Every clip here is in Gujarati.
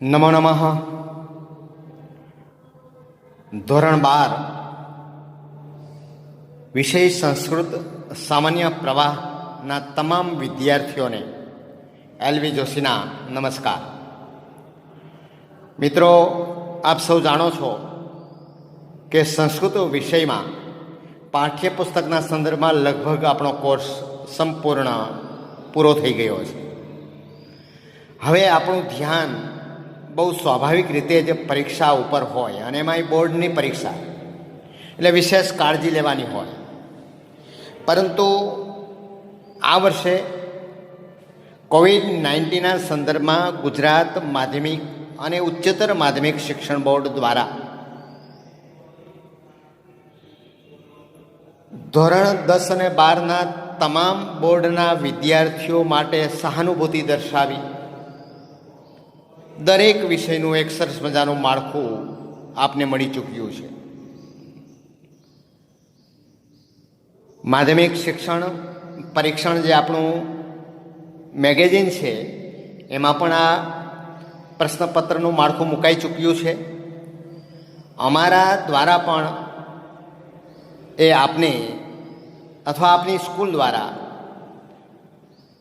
નમો નમઃ. ધોરણ 12 વિષય સંસ્કૃત સામાન્ય પ્રવાહના તમામ વિદ્યાર્થીઓને એલવી જોશીના નમસ્કાર. મિત્રો, આપ સૌ જાણો છો કે સંસ્કૃત વિષયમાં પાઠ્યપુસ્તકના સંદર્ભમાં લગભગ આપણો કોર્સ સંપૂર્ણ પૂરો થઈ ગયો છે. હવે આપણું ધ્યાન બહુ સ્વાભાવિક રીતે જ પરીક્ષા ઉપર હોય, અને એમાંય બોર્ડની પરીક્ષા એટલે વિશેષ કાળજી લેવાની હોય. પરંતુ આ વર્ષે કોવિડ-19ના સંદર્ભમાં ગુજરાત માધ્યમિક અને ઉચ્ચતર માધ્યમિક શિક્ષણ બોર્ડ દ્વારા ધોરણ 10 અને 12ના તમામ બોર્ડના વિદ્યાર્થીઓ માટે સહાનુભૂતિ દર્શાવી દરેક વિષયનું એક સરસ મજાનું માળખું આપને મળી ચૂક્યું છે. માધ્યમિક શિક્ષણ પરીક્ષણ જે આપણું મેગેઝિન છે, એમાં પણ આ પ્રશ્નપત્રનું માળખું મુકાઈ ચૂક્યું છે. અમારા દ્વારા પણ એ આપને અથવા આપની સ્કૂલ દ્વારા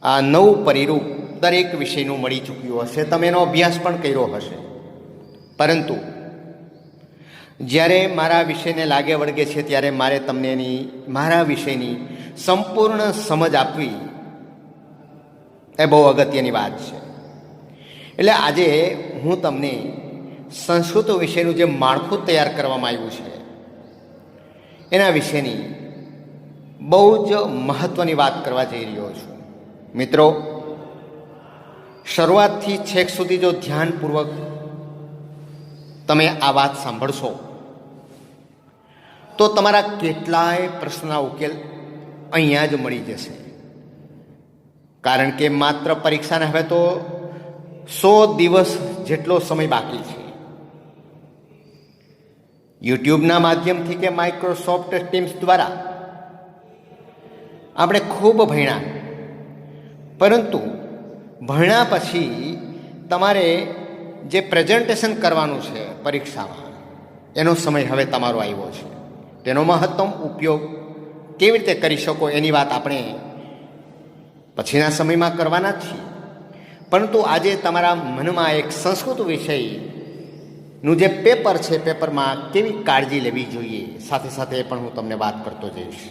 આ નવું પરિરૂપ દરેક વિષયનું મળી ચૂક્યું હશે. તમે એનો અભ્યાસ પણ કર્યો હશે. પરંતુ જ્યારે મારા વિષયને લાગે વળગે છે ત્યારે મારે તમને મારા વિષયની સંપૂર્ણ સમજ આપવી એ બહુ અગત્યની વાત છે. એટલે આજે હું તમને સંસ્કૃત વિષયનું જે માળખું તૈયાર કરવામાં આવ્યું છે એના વિશેની બહુ જ મહત્ત્વની વાત કરવા જઈ રહ્યો છું. મિત્રો, શરૂઆતથી છેક સુધી જો ધ્યાનપૂર્વક તમે આ વાત સાંભળશો તો તમારા કેટલાય પ્રશ્નના ઉકેલ અહીંયા જ મળી જશે. કારણ કે માત્ર પરીક્ષાને હવે તો 100 દિવસ જેટલો સમય બાકી છે. યુટ્યુબના માધ્યમથી કે માઇક્રોસોફ્ટ ટીમ્સ દ્વારા આપણે ખૂબ ભણ્યા, પરંતુ ભણ્યા પછી તમારે જે પ્રેઝન્ટેશન કરવાનું છે પરીક્ષામાં, એનો સમય હવે તમારો આવ્યો છે. તેનો મહત્તમ ઉપયોગ કેવી રીતે કરી શકો એની વાત આપણે પછીના સમયમાં કરવાના જ છીએ. પરંતુ આજે તમારા મનમાં એક સંસ્કૃત વિષયનું જે પેપર છે, પેપરમાં કેવી કાળજી લેવી જોઈએ, સાથે સાથે એ પણ હું તમને વાત કરતો જઈશ.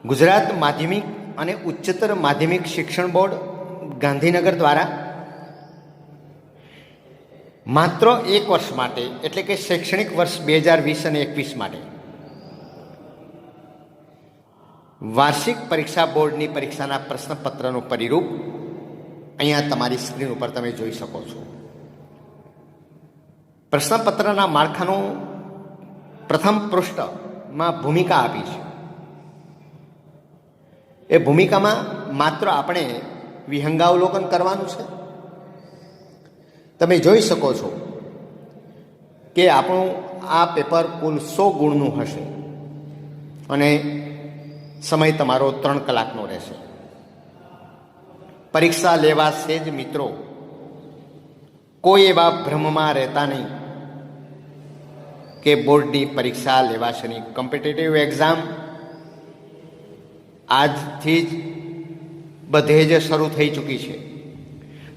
ગુજરાત માધ્યમિક અને ઉચ્ચતર માધ્યમિક શિક્ષણ બોર્ડ ગાંધીનગર દ્વારા માત્ર એક વર્ષ માટે, એટલે કે શૈક્ષણિક વર્ષ 2020 અને 21 માટે વાર્ષિક પરીક્ષા બોર્ડની પરીક્ષાના પ્રશ્નપત્રનું પરિરૂપ અહીંયા તમારી સ્ક્રીન ઉપર તમે જોઈ શકો છો. પ્રશ્નપત્રના માળખાનું પ્રથમ પૃષ્ઠમાં ભૂમિકા આપી છે. એ ભૂમિકામાં માત્ર આપણે વિહંગાવલોકન કરવાનું છે. તમે જોઈ શકો છો કે આપણું આ પેપર કુલ 100 ગુણનું હશે અને સમય તમારો 3 કલાકનો રહેશે. પરીક્ષા લેવાશે જ મિત્રો, કોઈ એવા ભ્રમમાં રહેતા નહીં કે બોર્ડની પરીક્ષા લેવાશેની. કોમ્પિટિટિવ એક્ઝામ આજથી જ બધે જ શરૂ થઈ ચૂકી છે.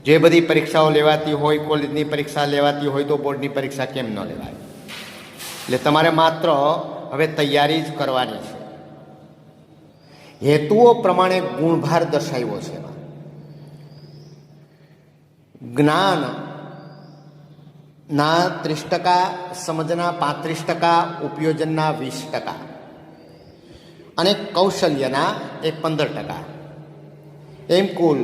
જે બધી પરીક્ષાઓ લેવાતી હોય, કોલેજની પરીક્ષા લેવાતી હોય, તો બોર્ડની પરીક્ષા કેમ ન લેવાય? એટલે તમારે માત્ર હવે તૈયારી જ કરવાની છે. હેતુઓ પ્રમાણે ગુણભાર દર્શાવ્યો છે. જ્ઞાનના 30%, સમજના 35%, ઉપયોજનના 20% અને કૌશલ્યના એ 15%. એમ કુલ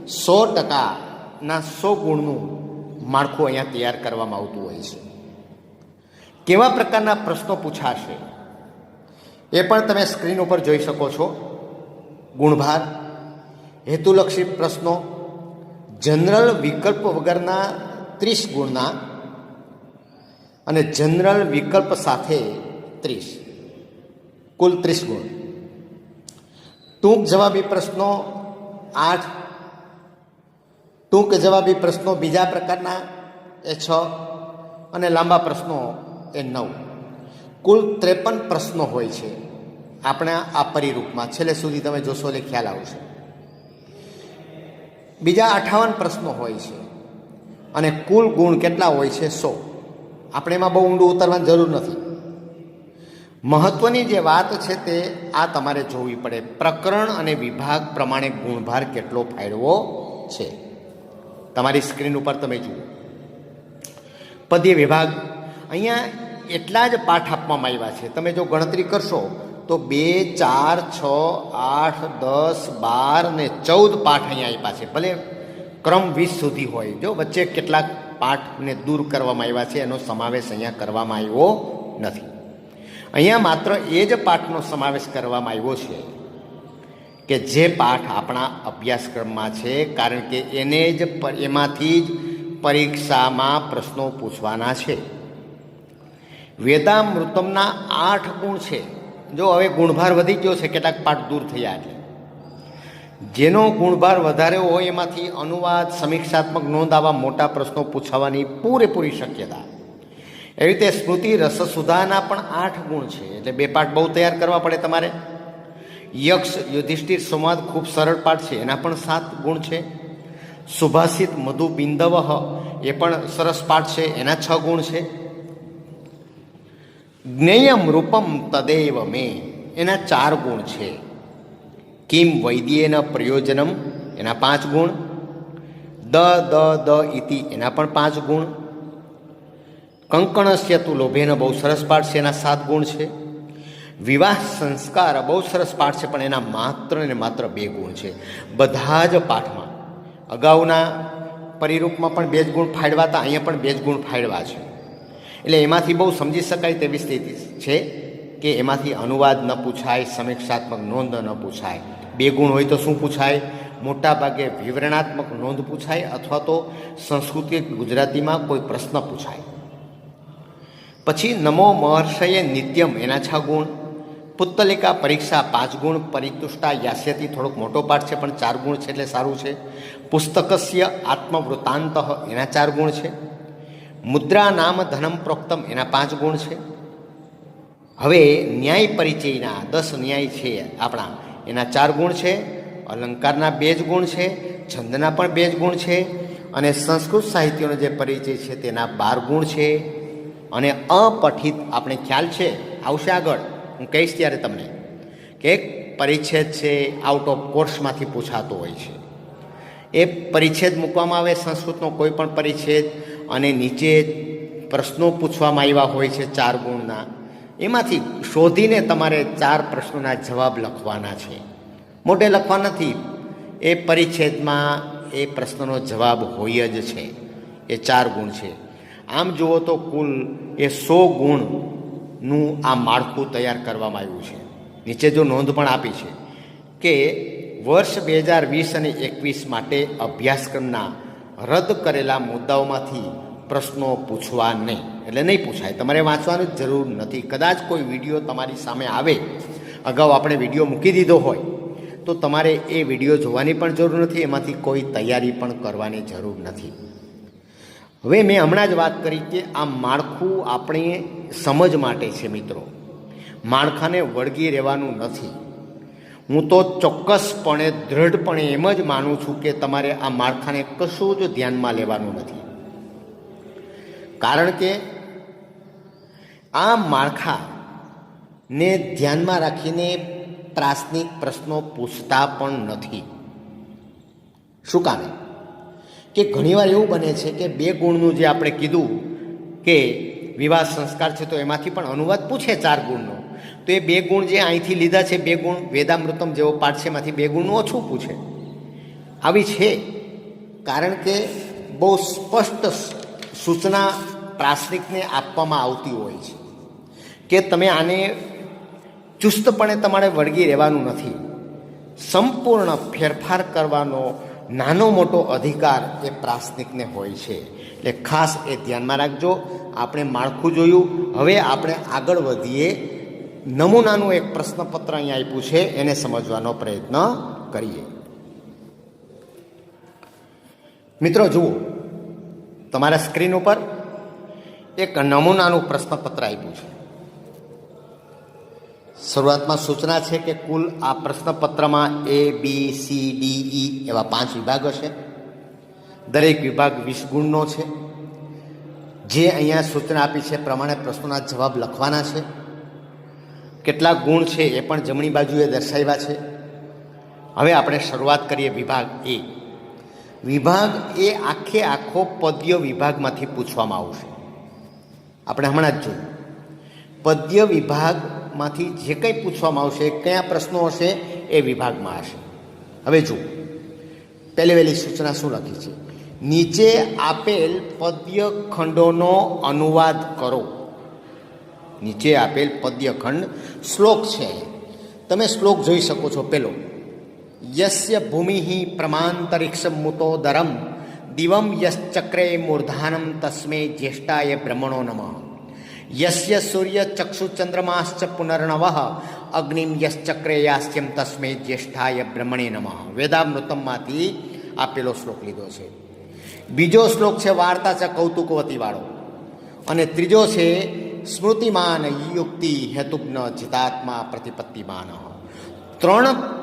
100%ના 100 ગુણનું માળખું અહીંયા તૈયાર કરવામાં આવતું હોય છે. કેવા પ્રકારના પ્રશ્નો પૂછાશે એ પણ તમે સ્ક્રીન ઉપર જોઈ શકો છો. ગુણભાર, હેતુલક્ષી પ્રશ્નો, જનરલ વિકલ્પ વગરના 30 ગુણના અને જનરલ વિકલ્પ સાથે 30, કુલ 30 ગુણ. ટૂંક જવાબી પ્રશ્નો 8, ટૂંક જવાબી પ્રશ્નો બીજા પ્રકારના એ 6 અને લાંબા પ્રશ્નો એ 9. કુલ 53 પ્રશ્નો હોય છે આપણા આ પરિરૂપમાં. છેલ્લે સુધી તમે જોશો એટલે ખ્યાલ આવશે. બીજા 58 પ્રશ્નો હોય છે અને કુલ ગુણ કેટલા હોય છે? 100. આપણે એમાં બહુ ઊંડું ઉતરવાની જરૂર નથી. મહત્વની જે વાત છે તે આ તમારે જોવી પડે. પ્રકરણ અને વિભાગ પ્રમાણે ગુણભાર કેટલો ફાળવો છે તમારી સ્ક્રીન ઉપર તમે જુઓ. પદ્ય વિભાગ અહીંયા એટલા જ પાઠ આપવામાં આવ્યા છે. તમે જો ગણતરી કરશો તો 2, 4, 6, 8, 10, 12 ને 14 પાઠ અહીંયા આપ્યા છે. ભલે ક્રમ 20 સુધી હોય, જો વચ્ચે કેટલાક પાઠને દૂર કરવામાં આવ્યા છે, એનો સમાવેશ અહીંયા કરવામાં આવ્યો નથી. અહીંયા માત્ર એ જ પાઠનો સમાવેશ કરવામાં આવ્યો છે કે જે પાઠ આપણા અભ્યાસક્રમમાં છે, કારણ કે એને જ એમાંથી જ પરીક્ષામાં પ્રશ્નો પૂછવાના છે. વેદામૃતમના 8 ગુણ છે. જો હવે ગુણભાર વધી ગયો છે, કેટલાક પાઠ દૂર થયા એટલે જેનો ગુણભાર વધારે હોય એમાંથી અનુવાદ, સમીક્ષાત્મક નોંધ આવા મોટા પ્રશ્નો પૂછવાની પૂરેપૂરી શક્યતા. એવી રીતે સ્મૃતિ રસસુધાના પણ 8 ગુણ છે, એટલે 2 પાઠ બહુ તૈયાર કરવા પડે તમારે. યક્ષ યુધિષ્ઠિર સંવાદ ખૂબ સરળ પાઠ છે, એના પણ 7 ગુણ છે. સુભાષિત મધુ બિંદવ એ પણ સરસ પાઠ છે, એના 6 ગુણ છે. જ્ઞેયમ રૂપમ તદેવ મે એના 4 ગુણ છે. કિમ વૈદ્યેન પ્રયોજનમ એના 5 ગુણ. દ દ દ ઇતિ એના પણ 5 ગુણ. કંકણસ્ય તુ લોભેન બહુ સરસ પાઠ છે, એના 7 ગુણ છે. વિવાહ સંસ્કાર બહુ સરસ પાઠ છે, પણ એના માત્ર ને માત્ર 2 ગુણ છે. બધા જ પાઠમાં અગાઉના પરિરૂપમાં પણ 2 જ ગુણ ફાળવા હતા, અહીંયા પણ 2 જ ગુણ ફાળવા છે. એટલે એમાંથી બહુ સમજી શકાય તેવી સ્થિતિ છે કે એમાંથી અનુવાદ ન પૂછાય, સમીક્ષાત્મક નોંધ ન પૂછાય. 2 ગુણ હોય તો શું પૂછાય? મોટા ભાગે વિવરણાત્મક નોંધ પૂછાય અથવા તો સંસ્કૃત ગુજરાતીમાં કોઈ પ્રશ્ન પૂછાય. પછી નમો મહર્ષયે નિત્યમ એના 6 ગુણ. પુત્તલિકા પરીક્ષા 5 ગુણ. પરિતુષ્ટા યાસ્યતિ થોડોક મોટો પાઠ છે પણ 4 ગુણ છે એટલે સારું છે. પુસ્તકસ્ય આત્મવૃત્તાંત એના 4 ગુણ છે. મુદ્રા નામ ધનમ પ્રોક્તમ એના 5 ગુણ છે. હવે ન્યાય પરિચયના 10 ન્યાય છે આપણા, એના 4 ગુણ છે. અલંકારના 2 જ ગુણ છે. છંદના પણ 2 જ ગુણ છે. અને સંસ્કૃત સાહિત્યનો જે પરિચય છે તેના 12 ગુણ છે. અને અપઠિત આપણે ખ્યાલ છે, આવશે આગળ હું કહીશ ત્યારે તમને, કે એક પરિચ્છેદ છે આઉટ ઓફ કોર્સમાંથી પૂછાતો હોય છે. એ પરિચ્છેદ મૂકવામાં આવે સંસ્કૃતનો કોઈ પણ પરિચ્છેદ, અને નીચે પ્રશ્નો પૂછવામાં આવ્યા હોય છે 4 ગુણના. એમાંથી શોધીને તમારે 4 પ્રશ્નોના જવાબ લખવાના છે. મોટે લખવા નથી, એ પરિચ્છેદમાં એ પ્રશ્નનો જવાબ હોય જ છે. એ 4 ગુણ છે. આમ જુઓ તો કુલ એ 100 ગુણનું આ માળખું તૈયાર કરવામાં આવ્યું છે. નીચે જો નોંધ પણ આપી છે કે વર્ષ 2020 અને 21 માટે અભ્યાસક્રમના રદ કરેલા મુદ્દાઓમાંથી પ્રશ્નો પૂછવા નહીં, એટલે નહીં પૂછાય. તમારે વાંચવાની જરૂર નથી. કદાચ કોઈ વિડીયો તમારી સામે આવે, અગાઉ આપણે વિડીયો મૂકી દીધો હોય તો તમારે એ વિડીયો જોવાની પણ જરૂર નથી, એમાંથી કોઈ તૈયારી પણ કરવાની જરૂર નથી. હવે મેં હમણાં જ વાત કરી કે આ માળખું આપણે સમજ માટે છે મિત્રો, માળખાને વળગી રહેવાનું નથી. હું તો ચોક્કસપણે દૃઢપણે એમ જ માનું છું કે તમારે આ માળખાને કશું જ ધ્યાનમાં લેવાનું નથી. કારણ કે આ માળખાને ધ્યાનમાં રાખીને પ્રાસનિક પ્રશ્નો પૂછતા પણ નથી. શું કામે? કે ઘણીવાર એવું બને છે કે 2 ગુણનું જે આપણે કીધું કે વિવાહ સંસ્કાર છે તો એમાંથી પણ અનુવાદ પૂછે 4 ગુણનો, તો એ 2 ગુણ જે અહીંથી લીધા છે 2 ગુણ વેદામૃતમ જેવો પાઠ છે એમાંથી 2 ગુણનું ઓછું પૂછે. આવી છે કારણ કે બહુ સ્પષ્ટ સૂચના પ્રાસનિકને આપવામાં આવતી હોય છે કે તમે આને ચુસ્તપણે તમારે વળગી રહેવાનું નથી. સંપૂર્ણ ફેરફાર કરવાનો નાનો મોટો અધિકાર એ પ્રાસનિકને હોય છે. એટલે ખાસ એ ધ્યાનમાં રાખજો. આપણે માળખું જોયું, હવે આપણે આગળ વધીએ. નમૂનાનું એક પ્રશ્નપત્ર અહીંયા આપ્યું છે, એને સમજવાનો પ્રયત્ન કરીએ. મિત્રો જુઓ, તમારા સ્ક્રીન ઉપર એક નમૂનાનું પ્રશ્નપત્ર આપ્યું છે. શરૂઆતમાં સૂચના છે કે કુલ આ પ્રશ્નપત્રમાં A, B, C, D, E એવા 5 વિભાગ હશે. દરેક વિભાગ 20 ગુણનો છે. જે અહીંયા સૂચના આપી છે પ્રમાણે પ્રશ્નોના જવાબ લખવાના છે. કેટલા ગુણ છે એ પણ જમણી બાજુએ દર્શાવ્યા છે. હવે આપણે શરૂઆત કરીએ વિભાગ A. વિભાગ એ આખો પદ્ય વિભાગમાંથી પૂછવામાં આવશે. આપણે હમણાં જ જોયું પદ્ય વિભાગમાંથી જે કંઈ પૂછવામાં આવશે, કયા પ્રશ્નો હશે એ વિભાગમાં હશે. હવે જુઓ, પહેલી સૂચના શું લખી છે? નીચે આપેલ પદ્ય ખંડોનો અનુવાદ કરો. નીચે આપેલ પદ્યખંડ શ્લોક છે. તમે શ્લોક જોઈ શકો છો. પેલો, યસ્ય ભૂમિ પ્રમાંતરિક્ષમુતોદરમ દિવમ યશ્ચક્રે મૂર્ધાનમ તસ્મે જ્યેષ્ઠાય બ્રહ્મણો નમઃ. યસ્ય સૂર્ય ચક્ષુચંદ્રમાશ્ચ પુનર્નવ અગ્નિમ યશ્ચક્રે યાસ્યમ તસ્મે જ્યેષ્ઠાય બ્રહ્મણે નમઃ. વેદામૃતમમાંથી આપેલો શ્લોક લીધો છે. બીજો શ્લોક છે વાર્તા છે કૌતુકવતી વાળો, અને ત્રીજો છે સ્મૃતિમાન યુક્તિ હેતુજ્ઞ ચિતાત્મા પ્રતિપત્તિમાન. 3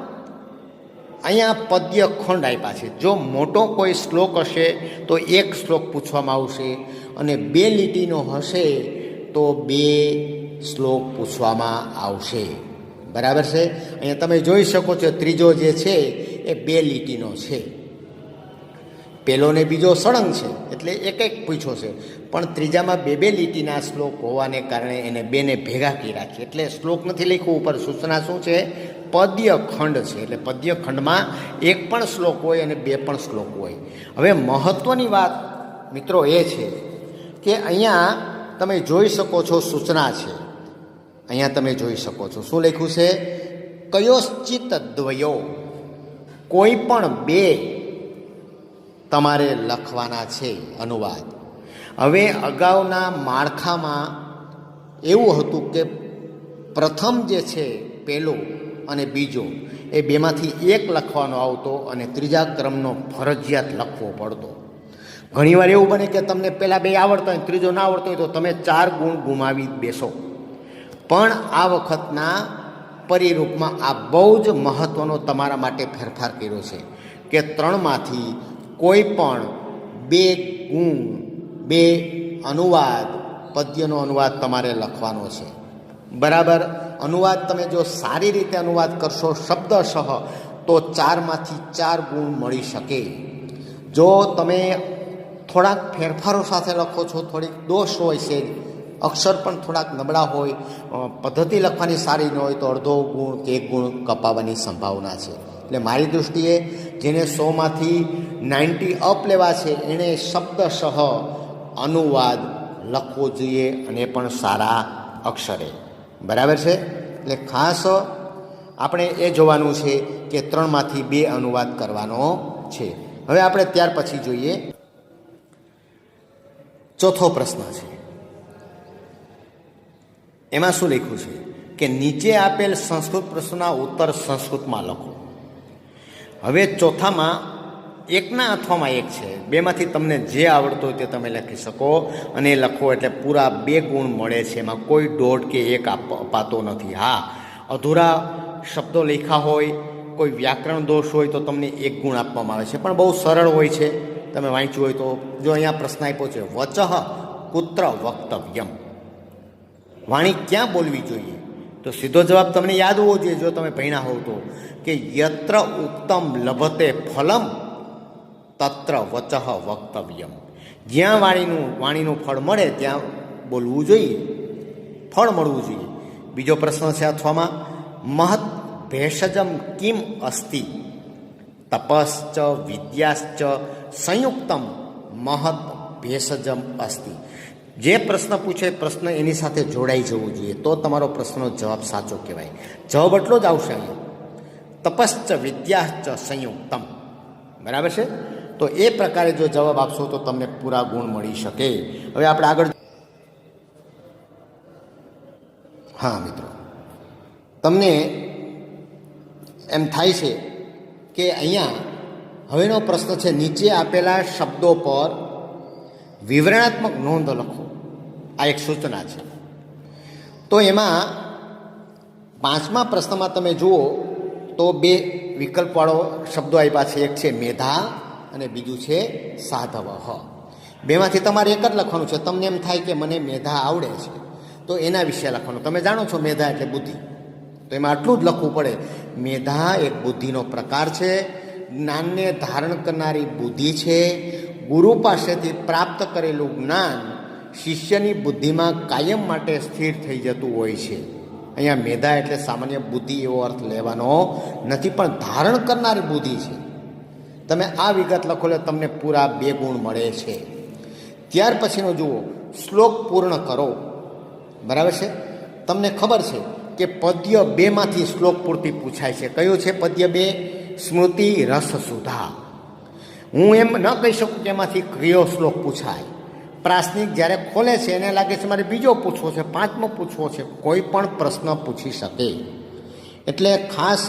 અહીંયા પદ્ય ખંડ આપ્યા છે. જો મોટો કોઈ શ્લોક હશે તો 1 શ્લોક પૂછવામાં આવશે, અને 2 લીટીનો હશે તો 2 શ્લોક પૂછવામાં આવશે. બરાબર છે? અહીંયા તમે જોઈ શકો છો ત્રીજો જે છે એ 2 લીટીનો છે. પહેલો ને બીજો સળંગ છે એટલે એક પૂછ્યો છે, પણ ત્રીજામાં 2 લીટીના શ્લોક હોવાને કારણે એને 2ને ભેગા કરી રાખી. એટલે શ્લોક નથી લખ્યું ઉપર. સૂચના શું છે? પદ્યખંડ છે. એટલે પદ્યખંડમાં 1 પણ શ્લોક હોય અને 2 પણ શ્લોક હોય. હવે મહત્વની વાત મિત્રો એ છે કે અહીંયા તમે જોઈ શકો છો સૂચના છે. અહીંયા તમે જોઈ શકો છો શું લખ્યું છે? કયોશ્ચિત દ્વયો, કોઈ પણ 2 તમારે લખવાના છે અનુવાદ. હવે અગાઉના માળખામાં એવું હતું કે પ્રથમ જે છે પહેલો અને બીજો એ 2માંથી 1 લખવાનો આવતો અને ત્રીજા ક્રમનો ફરજિયાત લખવો પડતો. ઘણીવાર એવું બને કે તમને પહેલાં 2 આવડતા હોય, ત્રીજો ના આવડતો હોય તો તમે 4 ગુણ ગુમાવી બેસો. પણ આ વખતના પરિરૂપમાં આ બહુ જ મહત્ત્વનો તમારા માટે ફેરફાર કર્યો છે કે 3માંથી કોઈ પણ 2 ગુણ, 2 અનુવાદ, પદ્યનો અનુવાદ તમારે લખવાનો છે. બરાબર? અનુવાદ તમે જો સારી રીતે અનુવાદ કરશો શબ્દશઃ તો 4માંથી 4 ગુણ મળી શકે. જો તમે થોડાક ફેરફારો સાથે લખો છો, થોડીક દોષ હોય છે, અક્ષર પણ થોડાક નબળા હોય, પદ્ધતિ લખવાની સારી ન હોય તો અડધો ગુણ કે 1 ગુણ કપાવવાની સંભાવના છે. એટલે મારી દૃષ્ટિએ જેને 100માંથી 90 અપ લેવા છે એણે શબ્દશઃ અનુવાદ લખવો જોઈએ, અને પણ સારા અક્ષરે. બરાબર છે? એટલે ખાસ આપણે એ જોવાનું છે કે 3માંથી 2 અનુવાદ કરવાનો છે. હવે આપણે ત્યાર પછી જોઈએ ચોથો પ્રશ્ન છે. એમાં શું લખ્યું છે કે નીચે આપેલ સંસ્કૃત પ્રશ્નોના ઉત્તર સંસ્કૃતમાં લખો. હવે ચોથામાં 1ના અથવામાં 1 છે. 2માંથી તમને જે આવડતો હોય તે તમે લખી શકો, અને લખો એટલે પૂરા 2 ગુણ મળે છે. એમાં કોઈ 1.5 કે 1 અપાતો નથી. હા, અધૂરા શબ્દો લખ્યા હોય, કોઈ વ્યાકરણ દોષ હોય તો તમને 1 ગુણ આપવામાં આવે છે, પણ બહુ સરળ હોય છે. તમે વાંચ્યું હોય તો. જો અહીંયા પ્રશ્ન આપ્યો છે વચઃ કુત્ર વક્તવ્યમ, વાણી ક્યાં બોલવી જોઈએ, તો સીધો જવાબ તમને યાદ હોવો જોઈએ જો તમે ભણ્યા હોવ તો, કે યત્ર ઉક્તમ લભતે ફલમ તત્ર વચઃ વક્તવ્યમ. જ્યાં વાણીનું ફળ મળે ત્યાં બોલવું જોઈએ, ફળ મળવું જોઈએ. બીજો પ્રશ્ન છે અથવામાં, મહત ભેષજમ કિમ અસ્તિ તપશ્ચ વિદ્યાશ્ચ સંયુક્તમ મહત ભેષજમ અસ્તિ. જે પ્રશ્ન પૂછે પ્રશ્ન એની સાથે જોડાઈ જવું જોઈએ, તો તમારો પ્રશ્નનો જવાબ સાચો કહેવાય. જવાબ એટલો જ આવશે અહીંયા, તપશ્ચ વિદ્યાશ્ચ સંયુક્તમ. બરાબર છે? તો એ પ્રકારે જો જવાબ આપશો તો તમને પૂરા ગુણ મળી શકે. હવે આપણે આગળ. હા મિત્રો, તમને એમ થાય છે કે અહીંયા હવેનો પ્રશ્ન છે, નીચે આપેલા શબ્દો પર વિવરણાત્મક નોંધ લખો. આ એક સૂચના છે. તો એમાં 5મા પ્રશ્નમાં તમે જુઓ તો 2 વિકલ્પવાળો શબ્દો આપ્યા છે. એક છે મેધા અને બીજું છે સાધવઃ. બેમાંથી તમારે એક જ લખવાનું છે. તમને એમ થાય કે મને મેધા આવડે છે તો એના વિશે લખવાનું. તમે જાણો છો મેધા એટલે બુદ્ધિ, તો એમાં આટલું જ લખવું પડે. મેધા એક બુદ્ધિનો પ્રકાર છે, જ્ઞાનને ધારણ કરનારી બુદ્ધિ છે. ગુરુ પાસેથી પ્રાપ્ત કરેલું જ્ઞાન શિષ્યની બુદ્ધિમાં કાયમ માટે સ્થિર થઈ જતું હોય છે. અહીંયા મેધા એટલે સામાન્ય બુદ્ધિ એવો અર્થ લેવાનો નથી, પણ ધારણ કરનારી બુદ્ધિ છે. તમે આ વિગત લખો એટલે તમને પૂરા 2 ગુણ મળે છે. ત્યાર પછીનો જુઓ, શ્લોક પૂર્ણ કરો. બરાબર છે? તમને ખબર છે કે પદ્ય 2માંથી શ્લોક પૂર્તિ પૂછાય છે. કયું છે પદ્ય 2? સ્મૃતિ રસ સુધા. હું એમ ન કહી શકું કે એમાંથી કયો શ્લોક પૂછાય. પ્રાસનિક જ્યારે ખોલે છે એને લાગે છે મારે બીજો પૂછવો છે, 5મો પૂછવો છે. કોઈ પણ પ્રશ્ન પૂછી શકે. એટલે ખાસ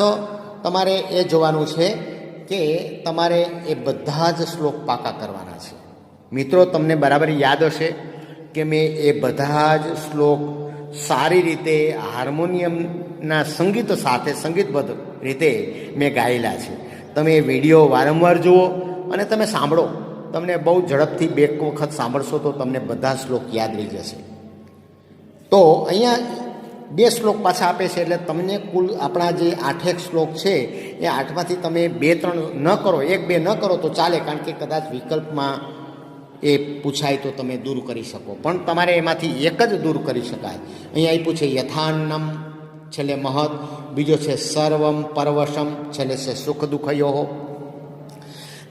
તમારે એ જોવાનું છે કે તમારે એ બધા જ શ્લોક પાકા કરવાના છે. મિત્રો, તમને બરાબર યાદ હશે કે મેં એ બધા જ શ્લોક સારી રીતે હાર્મોનિયમના સંગીત સાથે સંગીતબદ્ધ રીતે મેં ગાયેલા છે. તમે એ વિડીયો વારંવાર જુઓ અને તમે સાંભળો. તમને બહુ ઝડપથી 2 વખત સાંભળશો તો તમને બધા શ્લોક યાદ રહી જશે. તો અહીંયા 2 શ્લોક પાછા આપે છે એટલે તમને કુલ આપણા જે 8 શ્લોક છે એ 8માંથી તમે 2-3 ન કરો, 1-2 ન કરો તો ચાલે, કારણ કે કદાચ વિકલ્પમાં એ પૂછાય તો તમે દૂર કરી શકો, પણ તમારે એમાંથી એક જ દૂર કરી શકાય. અહીંયા આપ્યું છે યથાન્નમ, છેલ્લે મહત. બીજો છે સર્વમ પરવશમ, છેલ્લે છે સુખ દુઃખયો.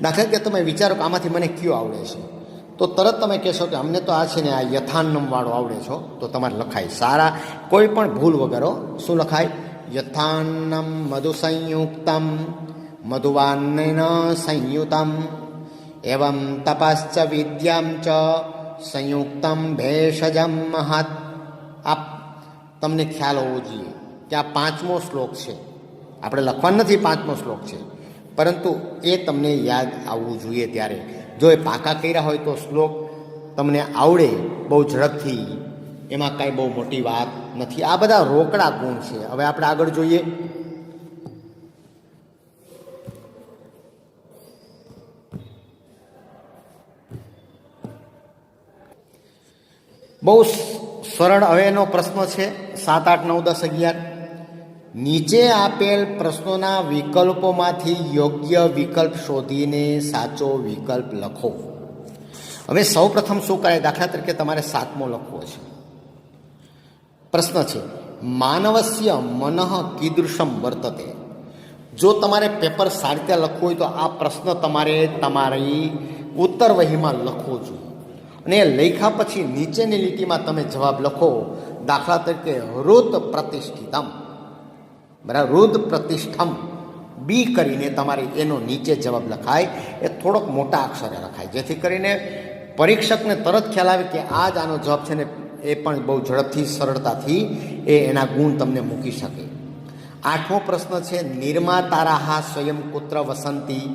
દાખલા કે તમે વિચારો કે આમાંથી મને કયો આવડે છે, તો તરત તમે કહેશો કે અમને તો આ છે ને આ યથાન્નમવાળો આવડે છો, તો તમારે લખાય સારા કોઈ પણ ભૂલ વગર. શું લખાય? યથાન્નમ મધુ સંયુક્તમ મધુવાન્નેન સંયુતમ એવં તપશ્ચ વિદ્યામ ચ સંયુક્તમ ભેષજમ મહત. આ તમને ખ્યાલ હોવો જોઈએ કે આ 5મો શ્લોક છે. આપણે લખવાનું નથી 5મો શ્લોક છે, પરંતુ એ તમને યાદ આવવું જોઈએ. ત્યારે જો એ પાકા કર્યા હોય તો શ્લોક તમને આવડે બહુ ઝડપથી, એમાં કાંઈ બહુ મોટી વાત નથી. આ બધા રોકડા ગુણ છે. હવે આપણે આગળ જોઈએ. બહુ સરળ હવેનો પ્રશ્ન છે 7, 8, 9, 10, 11. નીચે આપેલ પ્રશ્નોના વિકલ્પોમાંથી યોગ્ય વિકલ્પ શોધીને સાચો વિકલ્પ લખો. હવે સૌ પ્રથમ શું કરાય? દાખલા તરીકે તમારે 7મો લખવો છે. પ્રશ્ન છે, માનવસ્ય મનઃ કીદૃશમ વર્તતે. જો તમારે પેપર સારી રીતે લખવું હોય તો આ પ્રશ્ન તમારે તમારી ઉત્તર વહીમાં લખવો જોઈએ. અને લખ્યા પછી નીચેની લીટીમાં તમે જવાબ લખો. દાખલા તરીકે રુદ પ્રતિષ્ઠિતમ. બરાબર? રુદ પ્રતિષ્ઠમ બી કરીને તમારે એનો નીચે જવાબ લખાય. એ થોડોક મોટા અક્ષરે લખાય, જેથી કરીને પરીક્ષકને તરત ખ્યાલ આવે કે આ જ આનો જવાબ છે ને એ પણ બહુ ઝડપથી સરળતાથી એના ગુણ તમને મૂકી શકે. 8મો પ્રશ્ન છે, નિર્માતારાહા સ્વયં કુત્ર વસંતી.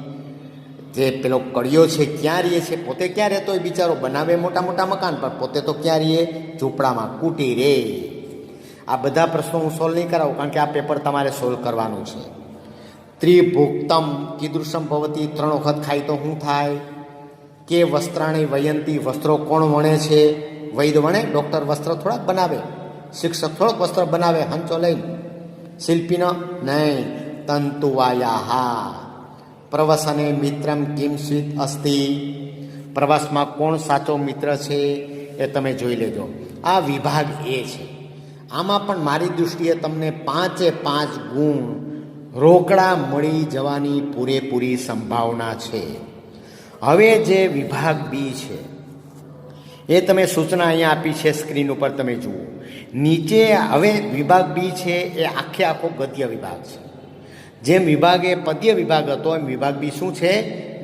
જે પેલો કડિયો છે ક્યાં રહે છે? પોતે ક્યાં રહેતો હોય બિચારો? બનાવે મોટા મોટા મકાન, પર પોતે તો ક્યાં રહે? ઝૂંપડામાં, કુટીરે. આ બધા પ્રશ્નો હું સોલ્વ નહીં કરાવું, કારણ કે આ પેપર તમારે સોલ્વ કરવાનું છે. ત્રિભુક્તમ કીદૃશમ ભવતી. 3 વખત ખાય તો શું થાય? કે વસ્ત્રાણી વયંતી. વસ્ત્રો કોણ વણે છે? વૈદ વણે. ડૉક્ટર વસ્ત્ર થોડાક બનાવે, શિક્ષક થોડોક વસ્ત્ર બનાવે હંચો લઈને. શિલ્પી નહીં. તંતુવાયાહા. પ્રવાસને મિત્રમ કિમ સ્વીત અસ્તિ. પ્રવાસમાં કોણ સાચો મિત્ર છે એ તમે જોઈ લેજો. આ વિભાગ એ છે. આમાં પણ મારી દૃષ્ટિએ તમને 5 ગુણ રોકડા મળી જવાની પૂરેપૂરી સંભાવના છે. હવે જે વિભાગ બી છે એ તમે સૂચના અહીંયા આપી છે સ્ક્રીન ઉપર તમે જુઓ. નીચે હવે વિભાગ બી છે એ આખો ગદ્ય વિભાગ છે. જેમ વિભાગ એ પદ્ય વિભાગ હતો એમ વિભાગ બી શું છે?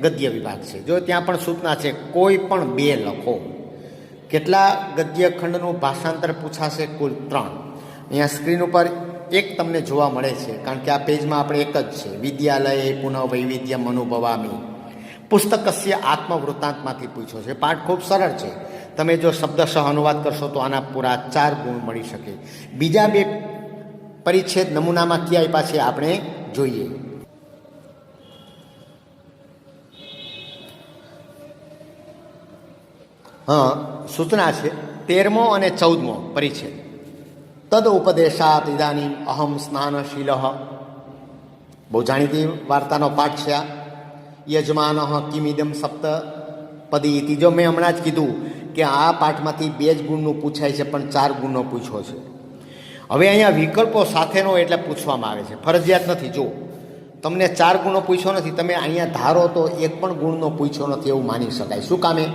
ગદ્ય વિભાગ છે. જો ત્યાં પણ સૂચના છે કોઈ પણ 2 લખો. કેટલા ગદ્ય ખંડનું ભાષાંતર પૂછાશે? કુલ 3. અહીંયા સ્ક્રીન ઉપર 1 તમને જોવા મળે છે, કારણ કે આ પેજમાં આપણે એક જ છે. વિદ્યાલયે પુનઃ વૈવિધ્યમ અનુભવામી. પુસ્તકસ્ય આત્મવૃત્તાંતમાંથી પૂછ્યો છે. પાઠ ખૂબ સરળ છે. તમે જો શબ્દશઃ અનુવાદ કરશો તો આના પૂરા 4 ગુણ મળી શકે. બીજા 2 પરિચ્છેદ નમૂનામાં ક્યાં આપ્યા છે આપણે જોઈએ. સૂચના છે 13મો અને 14મો પરિચ્છેદ. તદ ઉપદેશાત ઇદાનીમ અહમ સ્નાનશીલ. બહુ જાણીતી વાર્તાનો પાઠ છે આ. યજમાન કિમિદમ સપ્ત પદી. જો મેં હમણાં જ કીધું કે આ પાઠમાંથી 2 જ ગુણનું પૂછાય છે, પણ 4 ગુણનો પૂછ્યો છે. હવે અહીંયા વિકલ્પો સાથેનો એટલે પૂછવામાં આવે છે, ફરજિયાત નથી. જો તમને 4 ગુણનો પૂછ્યો નથી, તમે અહીંયા ધારો તો 1 પણ ગુણનો પૂછ્યો નથી એવું માની શકાય. શું કામે?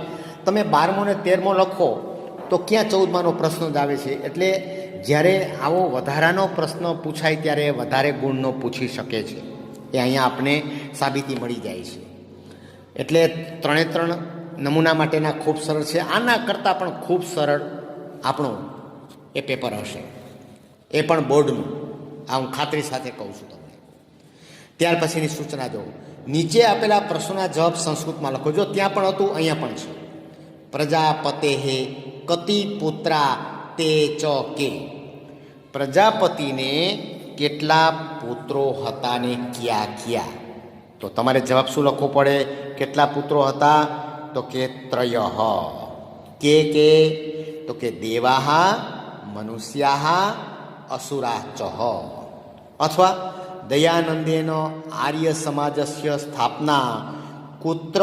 તમે 12મો ને 13મો લખો તો ક્યાં 14માનો પ્રશ્ન જ આવે છે. એટલે જ્યારે આવો વધારાનો પ્રશ્ન પૂછાય ત્યારે વધારે ગુણનો પૂછી શકે છે. એ અહીંયા આપણે સાબિતી મળી જાય છે. એટલે 3 નમૂના માટેના ખૂબ સરળ છે. આના કરતાં પણ ખૂબ સરળ આપણું એ પેપર હશે, એ પણ બોર્ડનું. આ હું ખાતરી સાથે કહું છું તમને. ત્યાર પછીની સૂચના જો, નીચે આપેલા પ્રશ્નોના જવાબ સંસ્કૃતમાં લખો. જો ત્યાં પણ હતું, અહીંયા પણ છે. પ્રજાપતે હે કતિ પુત્રા તે ચ કે. પ્રજાપતિને કેટલા પુત્રો હતા ને ક્યાં ક્યાં? તો તમારે જવાબ શું લખવો પડે? કેટલા પુત્રો હતા? તો કે ત્રયઃ. કે તો કે દેવાહ, મનુષ્યાહ, અસુરાચ. અથવા દયાનંદેન આર્ય સમાજસ્ય સ્થાપના કુત્ર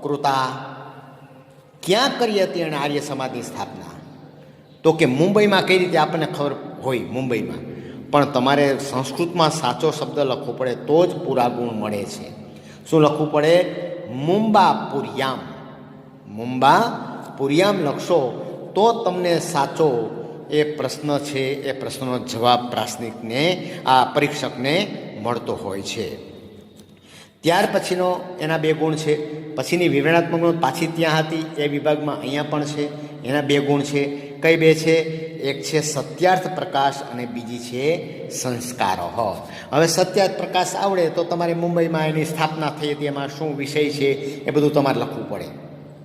કૃતા. ક્યાં કરી હતી એણે આર્ય સમાજની સ્થાપના? તો કે મુંબઈમાં. કઈ રીતે આપણને ખબર હોય? મુંબઈમાં. પણ તમારે સંસ્કૃતમાં સાચો શબ્દ લખવો પડે તો જ પૂરા ગુણ મળે છે. શું લખવું પડે? મુંબાપુર્યામ. મુંબાપુર્યામ લખશો તો તમને સાચો એ પ્રશ્ન છે, એ પ્રશ્નનો જવાબ પ્રાસનિકને, આ પરીક્ષકને મળતો હોય છે. ત્યાર પછીનો એના 2 ગુણ છે. પછીની વિવરણાત્મક નોંધ પાછી ત્યાં હતી એ વિભાગમાં અહીંયા પણ છે. એના 2 ગુણ છે. કઈ 2 છે? એક છે સત્યાર્થ પ્રકાશ અને બીજી છે સંસ્કાર. હવે સત્યાર્થ પ્રકાશ આવડે તો તમારે મુંબઈમાં એની સ્થાપના થઈ હતી, એમાં શું વિષય છે એ બધું તમારે લખવું પડે.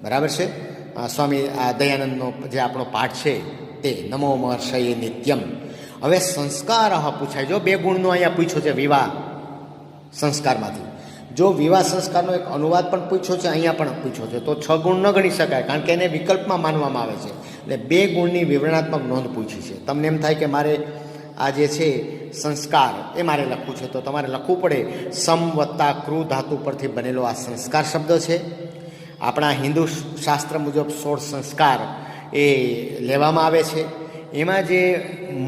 બરાબર છે? સ્વામી દયાનંદનો જે આપણો પાઠ છે તે નમો મહર્ષયે નિત્યમ. હવે સંસ્કાર પૂછાય. જો 2 ગુણનો અહીંયા પૂછ્યો છે વિવાહ સંસ્કારમાંથી. જો વિવાહ સંસ્કારનો એક અનુવાદ પણ પૂછ્યો છે, અહીંયા પણ પૂછ્યો છે, તો 6 ગુણ ન ગણી શકાય, કારણ કે એને વિકલ્પમાં માનવામાં આવે છે. એટલે 2 ગુણની વિવરણાત્મક નોંધ પૂછી છે. તમને એમ થાય કે મારે આ જે છે સંસ્કાર એ મારે લખવું છે, તો તમારે લખવું પડે સમ વત્તા કૃ ધાતુ પરથી બનેલો આ સંસ્કાર શબ્દ છે. આપણા હિન્દુ શાસ્ત્ર મુજબ 16 સંસ્કાર એ લેવામાં આવે છે. એમાં જે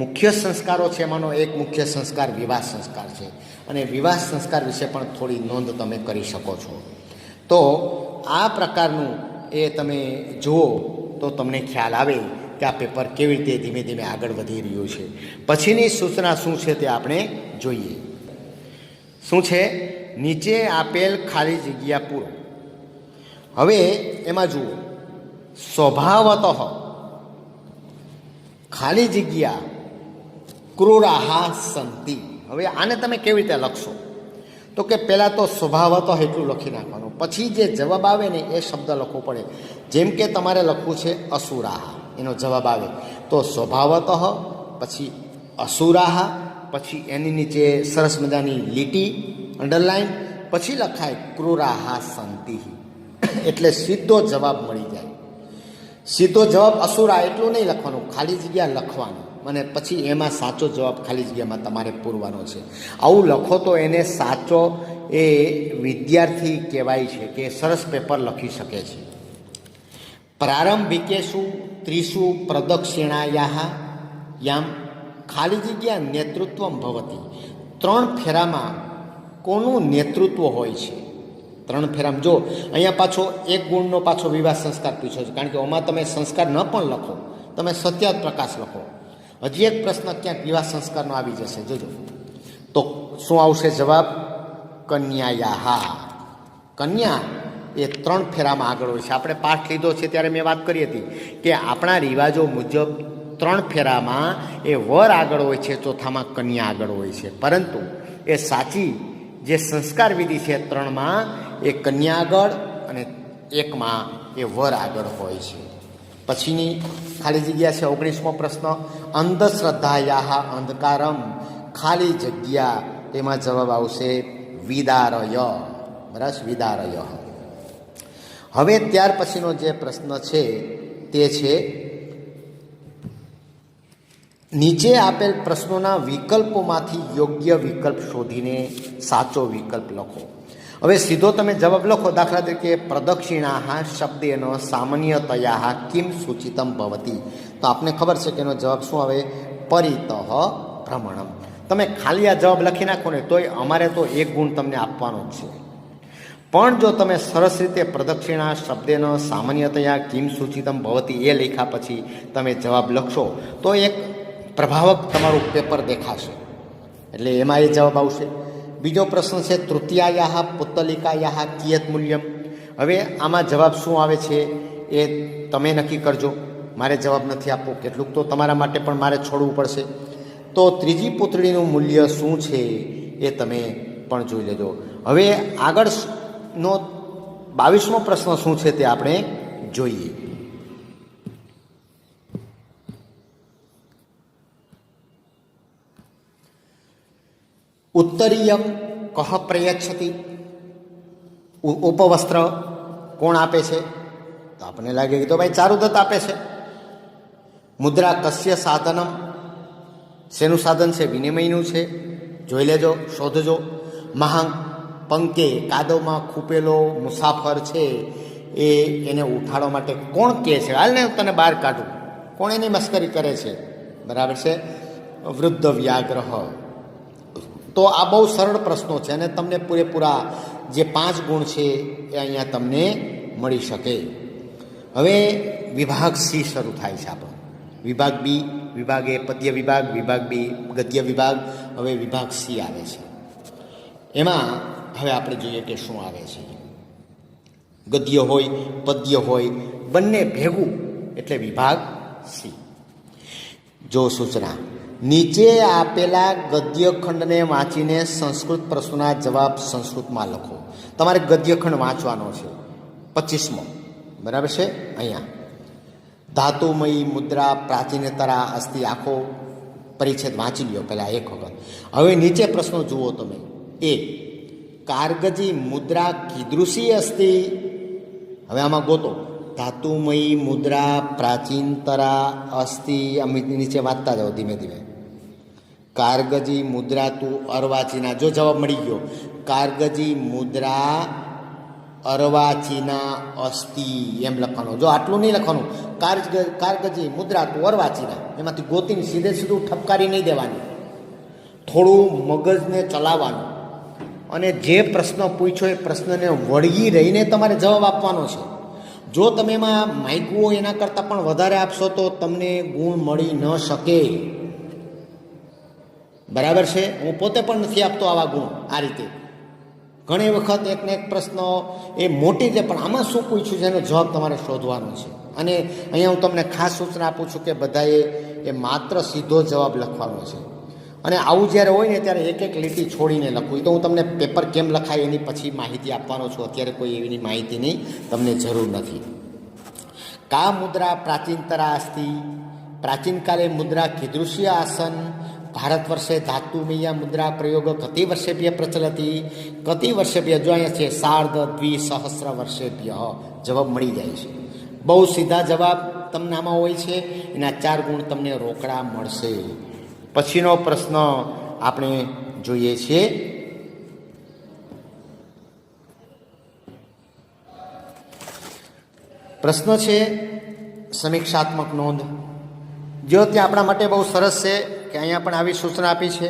મુખ્ય સંસ્કારો છે એમાંનો એક મુખ્ય સંસ્કાર વિવાહ સંસ્કાર છે. અને વિવાહ સંસ્કાર વિશે પણ થોડી નોંધ તમે કરી શકો છો. તો આ પ્રકારનું એ તમે જુઓ તો તમને ખ્યાલ આવે કે આ પેપર કેવી રીતે ધીમે ધીમે આગળ વધી રહ્યું છે. પછીની સૂચના શું છે તે આપણે જોઈએ. શું છે? નીચે આપેલ ખાલી જગ્યા પૂરો. હવે એમાં જુઓ, સ્વભાવતઃ ખાલી જગ્યા ક્રૂરાહ સંતિ. હવે આને તમે કેવી રીતે લખશો? તો કે પહેલાં તો સ્વભાવતઃ એટલું લખી નાખવાનું, પછી જે જવાબ આવે ને એ શબ્દ લખવો પડે. જેમ કે તમારે લખવું છે અસુરાહ, એનો જવાબ આવે તો સ્વભાવતઃ, પછી અસુરાહ, પછી એની નીચે સરસ મજાની લીટી અંડરલાઈન, પછી લખાય ક્રૂરાહ સંતિ. એટલે સીધો જવાબ મળી જાય. સીધો જવાબ અસુરા એટલું નહીં લખવાનું, ખાલી જગ્યા લખવાનું અને પછી એમાં સાચો જવાબ ખાલી જગ્યામાં તમારે પૂરવાનો છે. આવું લખો તો એને સાચો એ વિદ્યાર્થી કહેવાય છે કે સરસ પેપર લખી શકે છે. પ્રારંભિકેશુ 30 પ્રદક્ષિણાયાહ યામ ખાલી જગ્યા નેતૃત્વમ ભવતી. 3 ફેરામાં કોનું નેતૃત્વ હોય છે? 3 ફેરામાં જો અહીંયા પાછો 1 ગુણનો પાછો વિવાહ સંસ્કાર પૂછ્યો છે, કારણ કે આમાં તમે સંસ્કાર ન પણ લખો, તમે સત્યાર્થ પ્રકાશ લખો. હજી એક પ્રશ્ન ક્યાંક વિવાહ સંસ્કારનો આવી જશે, જોજો. તો શું આવશે જવાબ? કન્યાયાહ. કન્યા એ 3 ફેરામાં આગળ હોય છે. આપણે પાઠ લીધો છે ત્યારે મેં વાત કરી હતી કે આપણા રિવાજો મુજબ 3 ફેરામાં એ વર આગળ હોય છે, ચોથામાં કન્યા આગળ હોય છે. પરંતુ એ સાચી જે સંસ્કાર વિધિ છે 3માં એ કન્યા આગળ અને 1માં એ વર આગળ હોય છે. પછીની ખાલી જગ્યા છે 19મો પ્રશ્ન, અંધશ્રદ્ધાયા અંધકારમ, ખાલી જગ્યા, તેમાં જવાબ આવશે વિદારય. બરાબર, વિદારય. હવે ત્યાર પછીનો જે પ્રશ્ન છે તે છે, નીચે આપેલ પ્રશ્નોના વિકલ્પોમાંથી યોગ્ય વિકલ્પ શોધીને સાચો વિકલ્પ લખો. હવે સીધો તમે જવાબ લખો. દાખલા તરીકે પ્રદક્ષિણા શબ્દેનો સામાન્યતયા કિમ સૂચિતમ ભવતી, તો આપને ખબર છે કે એનો જવાબ શું આવે? પરિતઃ ભ્રમણમ. તમે ખાલી આ જવાબ લખી નાખો ને તોય અમારે તો 1 ગુણ તમને આપવાનો જ છે. પણ જો તમે સરસ રીતે પ્રદક્ષિણા શબ્દેનો સામાન્યતયા કિમ સૂચિતમ ભવતી એ લખ્યા પછી તમે જવાબ લખશો તો એક પ્રભાવક તમારું પેપર દેખાશે, એટલે એમાં એ જવાબ આવશે. બીજો પ્રશ્ન છે તૃતીયાયા પુત્તલિકાયા કિયત મૂલ્યમ. હવે આમાં જવાબ શું આવે છે એ તમે નક્કી કરજો, મારે જવાબ નથી આપવો, કેટલુંક તો તમારા માટે પણ મારે છોડવું પડશે. તો ત્રીજી પુત્રીનું મૂલ્ય શું છે એ તમે પણ જોઈ લેજો. હવે આગળનો 22મો પ્રશ્ન શું છે તે આપણે જોઈએ. ઉત્તરીયમ કહ પ્રયચ્છતિ, ઉપવસ્ત્ર કોણ આપે છે? તો આપણને લાગે કે તો ભાઈ ચારુદત્ત આપે છે. મુદ્રા કસ્ય સાધનમ, શેનું સાધન છે? વિનિમયનું છે. જોઈ લેજો, શોધજો. મહાંગ પંકે, કાદવમાં ખૂપેલો મુસાફર છે એ એને ઉઠાડવા માટે કોણ કહે છે? હાલ ને તને બહાર કાઢું. કોણ એની મસ્કરી કરે છે? બરાબર છે, વૃદ્ધ વ્યાગ્રહ. તો આ બહુ સરળ પ્રશ્નો છે અને તમને પૂરેપૂરા જે 5 ગુણ છે એ અહીંયા તમને મળી શકે. હવે વિભાગ સી શરૂ થાય છે આપણો. વિભાગ બી, વિભાગ એ પદ્ય વિભાગ, વિભાગ બી ગદ્ય વિભાગ, હવે વિભાગ સી આવે છે. એમાં હવે આપણે જોઈએ કે શું આવે છે. ગદ્ય હોય પદ્ય હોય બંને ભેગું એટલે વિભાગ સી. જો સૂચના, નીચે આપેલા ગદ્યખંડને વાંચીને સંસ્કૃત પ્રશ્નોના જવાબ સંસ્કૃતમાં લખો. તમારે ગદ્યખંડ વાંચવાનો છે 25મો. બરાબર છે. અહીંયા ધાતુમયી મુદ્રા પ્રાચીનતરા અસ્તિ, આખો પરિચ્છેદ વાંચી લ્યો પહેલાં એક વખત. હવે નીચે પ્રશ્નો જુઓ તમે. એ કારગજી મુદ્રા કીદૃશી અસ્તિ. હવે આમાં ગોતો. ધાતુમયી મુદ્રા પ્રાચીનતરા અસ્તિ, અમે નીચે વાંચતા જાઓ ધીમે ધીમે. કારગજી મુદ્રા તું અર્વાચીના, જો જવાબ મળી ગયો. કારગજી મુદ્રા અર્વાચીના અસ્તિ એમ લખવાનું. જો આટલું નહીં લખવાનું, કારગજી મુદ્રા તું અર્વાચીના, એમાંથી ગોતીને સીધે સીધું ઠપકારી નહીં દેવાની. થોડું મગજને ચલાવવાનું અને જે પ્રશ્ન પૂછ્યો એ પ્રશ્નને વળગી રહીને તમારે જવાબ આપવાનો છે. જો તમે એમાં માયકુઓ એના કરતાં પણ વધારે આપશો તો તમને ગુણ મળી ન શકે. બરાબર છે. હું પોતે પણ નથી આપતો આવા ગુણ આ રીતે. ઘણી વખત એકને એક પ્રશ્ન એ મોટી છે પણ આમાં શું પૂછ્યું છે એનો જવાબ તમારે શોધવાનો છે. અને અહીંયા હું તમને ખાસ સૂચના આપું છું કે બધાએ એ માત્ર સીધો જવાબ લખવાનો છે. અને આવું જ્યારે હોય ને ત્યારે એક એક લીટી છોડીને લખવું. તો હું તમને પેપર કેમ લખાય એની પછી માહિતી આપવાનો છું. અત્યારે કોઈ એવી માહિતીની તમને જરૂર નથી. કા મુદ્રા પ્રાચીનતરા અસ્તિ, પ્રાચીનકાલે મુદ્રા કીદૃશી આસન, ભારત વર્ષે ધાતુમય મુદ્રા પ્રયોગ કતિ વર્ષેભ્ય પ્રચલતી, કતિ વર્ષેભ્ય, જો અહીંયા છે 2,500 વર્ષેભ્ય. જવાબ મળી જાય છે. બહુ સીધા જવાબ તમને આમાં હોય છે. એના 4 ગુણ તમને રોકડા મળશે. પછીનો પ્રશ્ન આપણે જોઈએ છીએ. પ્રશ્ન છે સમીક્ષાત્મક નોંધ. જો ત્યાં આપણા માટે બહુ સરસ છે કે અહીંયા પણ આવી સૂચના આપી છે.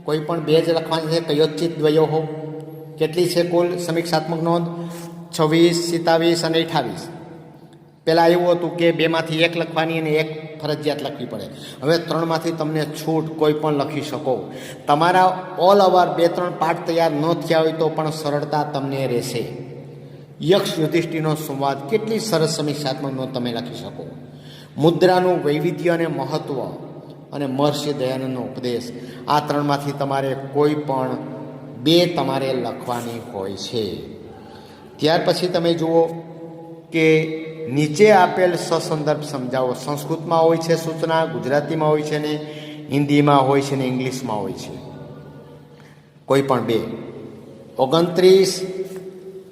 કોઈ પણ 2 જ લખવાની છે. કયોચિત દ્વયો હો. કેટલી છે કુલ સમીક્ષાત્મક નોંધ? 26, 27 અને 28. પહેલાં એવું હતું કે 2માંથી 1 લખવાની અને 1 ફરજિયાત લખવી પડે. હવે 3માંથી તમને છૂટ, કોઈ પણ લખી શકો. તમારા ઓલ ઓવર 2-3 પાઠ તૈયાર ન થયા હોય તો પણ સરળતા તમને રહેશે. યક્ષ યુધિષ્ઠિરનો સંવાદ, કેટલી સરસ સમીક્ષાત્મક નોંધ તમે લખી શકો. મુદ્રાનું વૈવિધ્ય અને મહત્ત્વ અને મહર્ષિ દયાનંદનો ઉપદેશ, આ 3માંથી તમારે કોઈ પણ બે તમારે લખવાની હોય છે. ત્યાર પછી તમે જુઓ કે નીચે આપેલ સસંદર્ભ સમજાવો. સંસ્કૃતમાં હોય છે સૂચના, ગુજરાતીમાં હોય છે ને હિન્દીમાં હોય છે ને ઇંગ્લિશમાં હોય છે, કોઈ પણ બે. 29,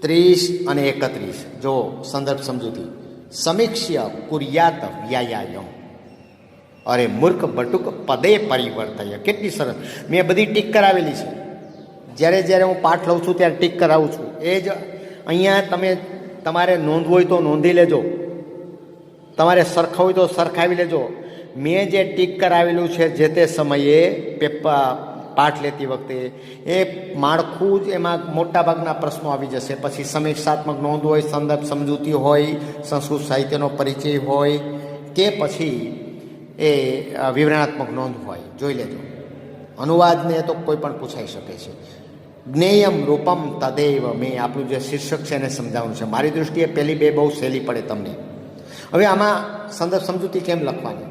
30 અને 31 જો સંદર્ભ સમજૂતી. સમીક્ષ્ય કુર્યાત વ્યાયામ, અરે મૂર્ખ બટુક પદે પરિવર્તય. કેટલી સરસ, મેં બધી ટીક કરાવેલી છે. જ્યારે હું પાઠ લઉં છું ત્યારે ટીક કરાવું છું. એ જ અહીંયા તમારે નોંધવું હોય તો નોંધી લેજો, તમારે સરખા હોય તો સરખાવી લેજો. મેં જે ટીક કરાવેલું છે જે તે સમયે પાઠ લેતી વખતે એ માળખું જ, એમાં મોટાભાગના પ્રશ્નો આવી જશે. પછી સમીક્ષાત્મક નોંધ હોય, સંદર્ભ સમજૂતી હોય, સંસ્કૃત સાહિત્યનો પરિચય હોય કે પછી એ વિવરણાત્મક નોંધ હોય, જોઈ લેજો. અનુવાદને તો કોઈ પણ પૂછાઈ શકે છે. જ્ઞેયમ રૂપમ તદેવ, મેં આપણું જે શીર્ષક છે એને સમજાવવાનું છે. મારી દૃષ્ટિએ પહેલી બે બહુ સહેલી પડે તમને. હવે આમાં સંદર્ભ સમજૂતી કેમ લખવાની,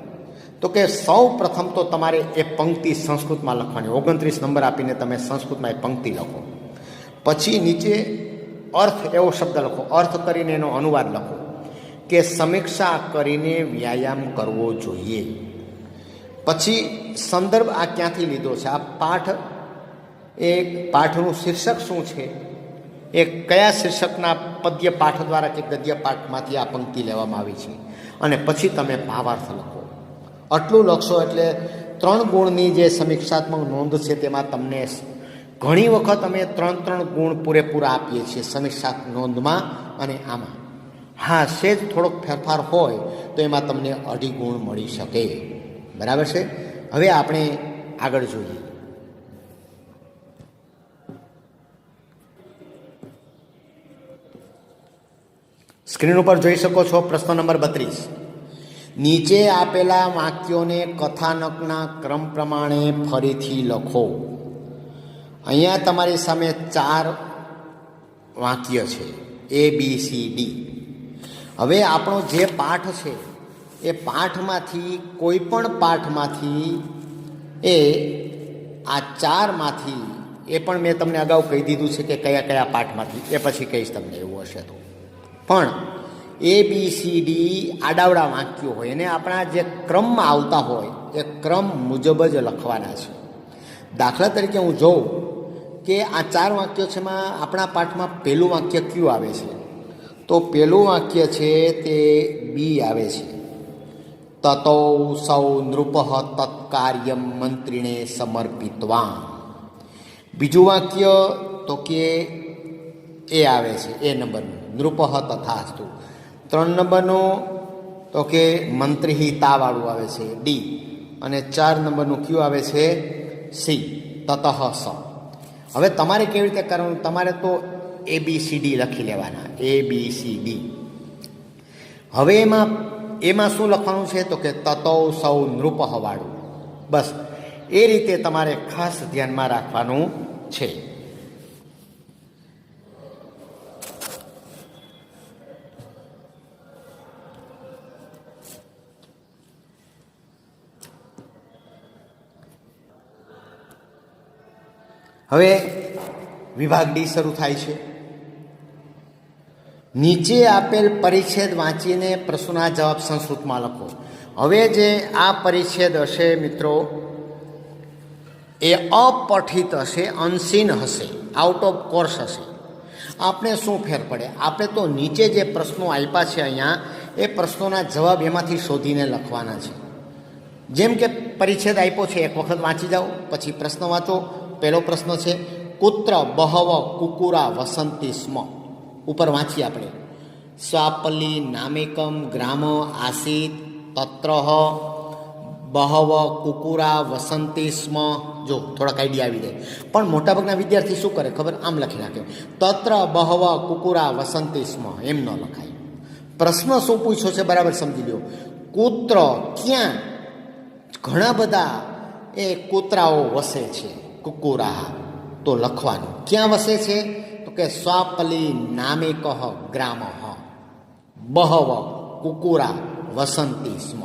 તો કે સૌ પ્રથમ તો તમારે એ પંક્તિ સંસ્કૃતમાં લખવાની. 29 નંબર આપીને તમે સંસ્કૃતમાં એ પંક્તિ લખો. પછી નીચે અર્થ એવો શબ્દ લખો, અર્થ કરીને એનો અનુવાદ લખો કે સમીક્ષા કરીને વ્યાયામ કરવો જોઈએ. પછી સંદર્ભ આ ક્યાંથી લીધો છે, આ પાઠ, એ પાઠનું શીર્ષક શું છે, એ કયા શીર્ષકના પદ્ય પાઠ દ્વારા કે ગદ્ય પાઠમાંથી આ પંક્તિ લેવામાં આવી છે, અને પછી તમે ભાવાર્થ લખો. આટલું લખશો એટલે 3 ગુણની જે સમીક્ષાત્મક નોંધ છે તેમાં તમને ઘણી વખત અમે 3 ગુણ પૂરેપૂરા આપીએ છીએ સમીક્ષાત્મક નોંધમાં અને આમાં. હા, સેજ થોડોક ફેરફાર હોય તો એમાં તમને 2.5 ગુણ મળી શકે. બરાબર છે. હવે આપણે આગળ જોઈએ. સ્ક્રીન ઉપર જોઈ શકો છો પ્રશ્ન નંબર 32. નીચે આપેલા વાક્યોને કથાનકના ક્રમ પ્રમાણે ફરીથી લખો. અહીંયા તમારી સામે 4 વાક્ય છે, ABCD. હવે આપણો જે પાઠ છે એ પાઠમાંથી, કોઈ પણ પાઠમાંથી, એ આ 4માંથી, એ પણ મેં તમને અગાઉ કહી દીધું છે કે કયા કયા પાઠમાંથી, એ પછી કહીશ તમને એવું હશે તો. પણ ABCD આડાવડા વાક્યો હોય અને આપણા જે ક્રમમાં આવતા હોય એ ક્રમ મુજબ જ લખવાના છે. દાખલા તરીકે હું જોઉં કે આ 4 વાક્યો છે, એમાં આપણા પાઠમાં પહેલું વાક્ય કયું આવે છે, તો પહેલું વાક્ય છે તે બી આવે છે. તતો સૌ નૃપ તત્કાર્યમ મંત્રીને સમર્પિત્વા. બીજું વાક્ય તો કે એ આવે છે, એ નંબરનું, નૃપ તથાસ્તુ. 3 નંબરનું તો કે મંત્રી તાવાળું આવે છે, ડી. અને 4 નંબરનું કયું આવે છે, સી, તતઃ સ. હવે તમારે કેવી રીતે કરવાનું, તમારે તો ABCD લખી લેવાના, ABCD. હવે એમાં શું લખવાનું છે, તો કે તતો સૌ નૃપ વાળું. બસ એ રીતે તમારે ખાસ ધ્યાનમાં રાખવાનું છે. હવે વિભાગ ડી શરૂ થાય છે. નીચે આપેલ પરિચ્છેદ વાંચીને પ્રશ્નોના જવાબ સંસ્કૃતમાં લખો. હવે જે આ પરિચ્છેદ હશે મિત્રો, એ અપઠિત હશે, અનસીન હશે, આઉટ ઓફ કોર્સ હશે. આપણે શું ફેર પડે, આપણે તો નીચે જે પ્રશ્નો આપ્યા છે અહીંયા, એ પ્રશ્નોના જવાબ એમાંથી શોધીને લખવાના છે. જેમ કે પરિચ્છેદ આપ્યો છે, એક વખત વાંચી જાઓ, પછી પ્રશ્ન વાંચો. પહેલો પ્રશ્ન છે, કુત્ર બહવ કુકુરા વસંતી સ્મ. ઉપર વાંચીએ આપણે. સ્વાપલ્લી નામેકમ ગ્રામ આસીત તત્ર બહવ કુકુરા વસંતી સ્મ. જો થોડાક આઈડિયા આવી જાય. પણ મોટાભાગના વિદ્યાર્થી શું કરે ખબર, આમ લખી નાખે, તત્ર બહવ કુકુરા વસંતી સ્મ. એમ ન લખાય. પ્રશ્ન શું પૂછ્યો છે બરાબર સમજી લો. કુત્ર, ક્યાં ઘણા બધા એ કૂતરાઓ વસે છે, કુકુરા. તો લખવાનું ક્યાં વસે છે, તો કે સ્વાપલી નામે કહ ગ્રામ બહવ કુકુરા વસંતી સ્મ.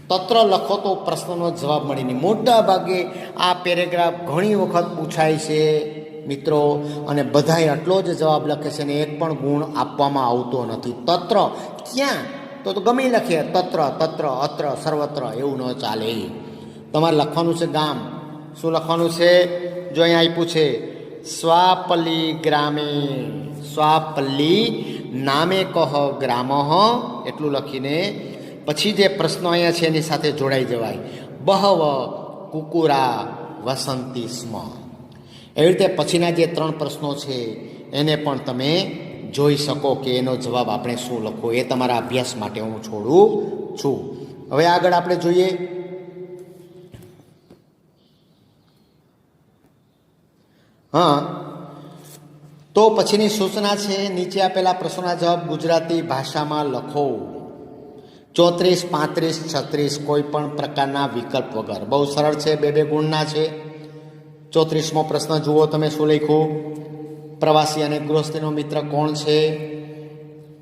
તત્ર લખો તો પ્રશ્નનો જવાબ મળીને. મોટા ભાગે આ પેરેગ્રાફ ઘણી વખત પૂછાય છે મિત્રો, અને બધાય આટલો જ જવાબ લખે છે ને એક પણ ગુણ આપવામાં આવતો નથી. તત્ર ક્યાં તો ગમે લખીએ, તત્ર તત્ર અત્ર સર્વત્ર, એવું ન ચાલે. તમારે લખવાનું છે ગામ. શું લખવાનું છે? જો અહીંયા આપ્યું છે સ્વાપલ્લી ગ્રામે, સ્વાપલ્લી નામે કહ ગ્રામ, એટલું લખીને પછી જે પ્રશ્નો અહીંયા છે એની સાથે જોડાઈ જવાય. બહવ કુકુરા વસંતી સ્મ. એવી રીતે પછીના જે 3 પ્રશ્નો છે એને પણ તમે જોઈ શકો કે એનો જવાબ આપણે શું લખવો. એ તમારા અભ્યાસ માટે હું છોડું છું. હવે આગળ આપણે જોઈએ. હા, તો પછીની સૂચના છે, નીચે આપેલા પ્રશ્નોના જવાબ ગુજરાતી ભાષામાં લખો. 34, 35, 36 કોઈ પણ પ્રકારના વિકલ્પ વગર. બહુ સરળ છે, 2 ગુણના છે. 34મો પ્રશ્ન જુઓ તમે શું લખ્યું. પ્રવાસી અને ગૃહસ્થીનો મિત્ર કોણ છે?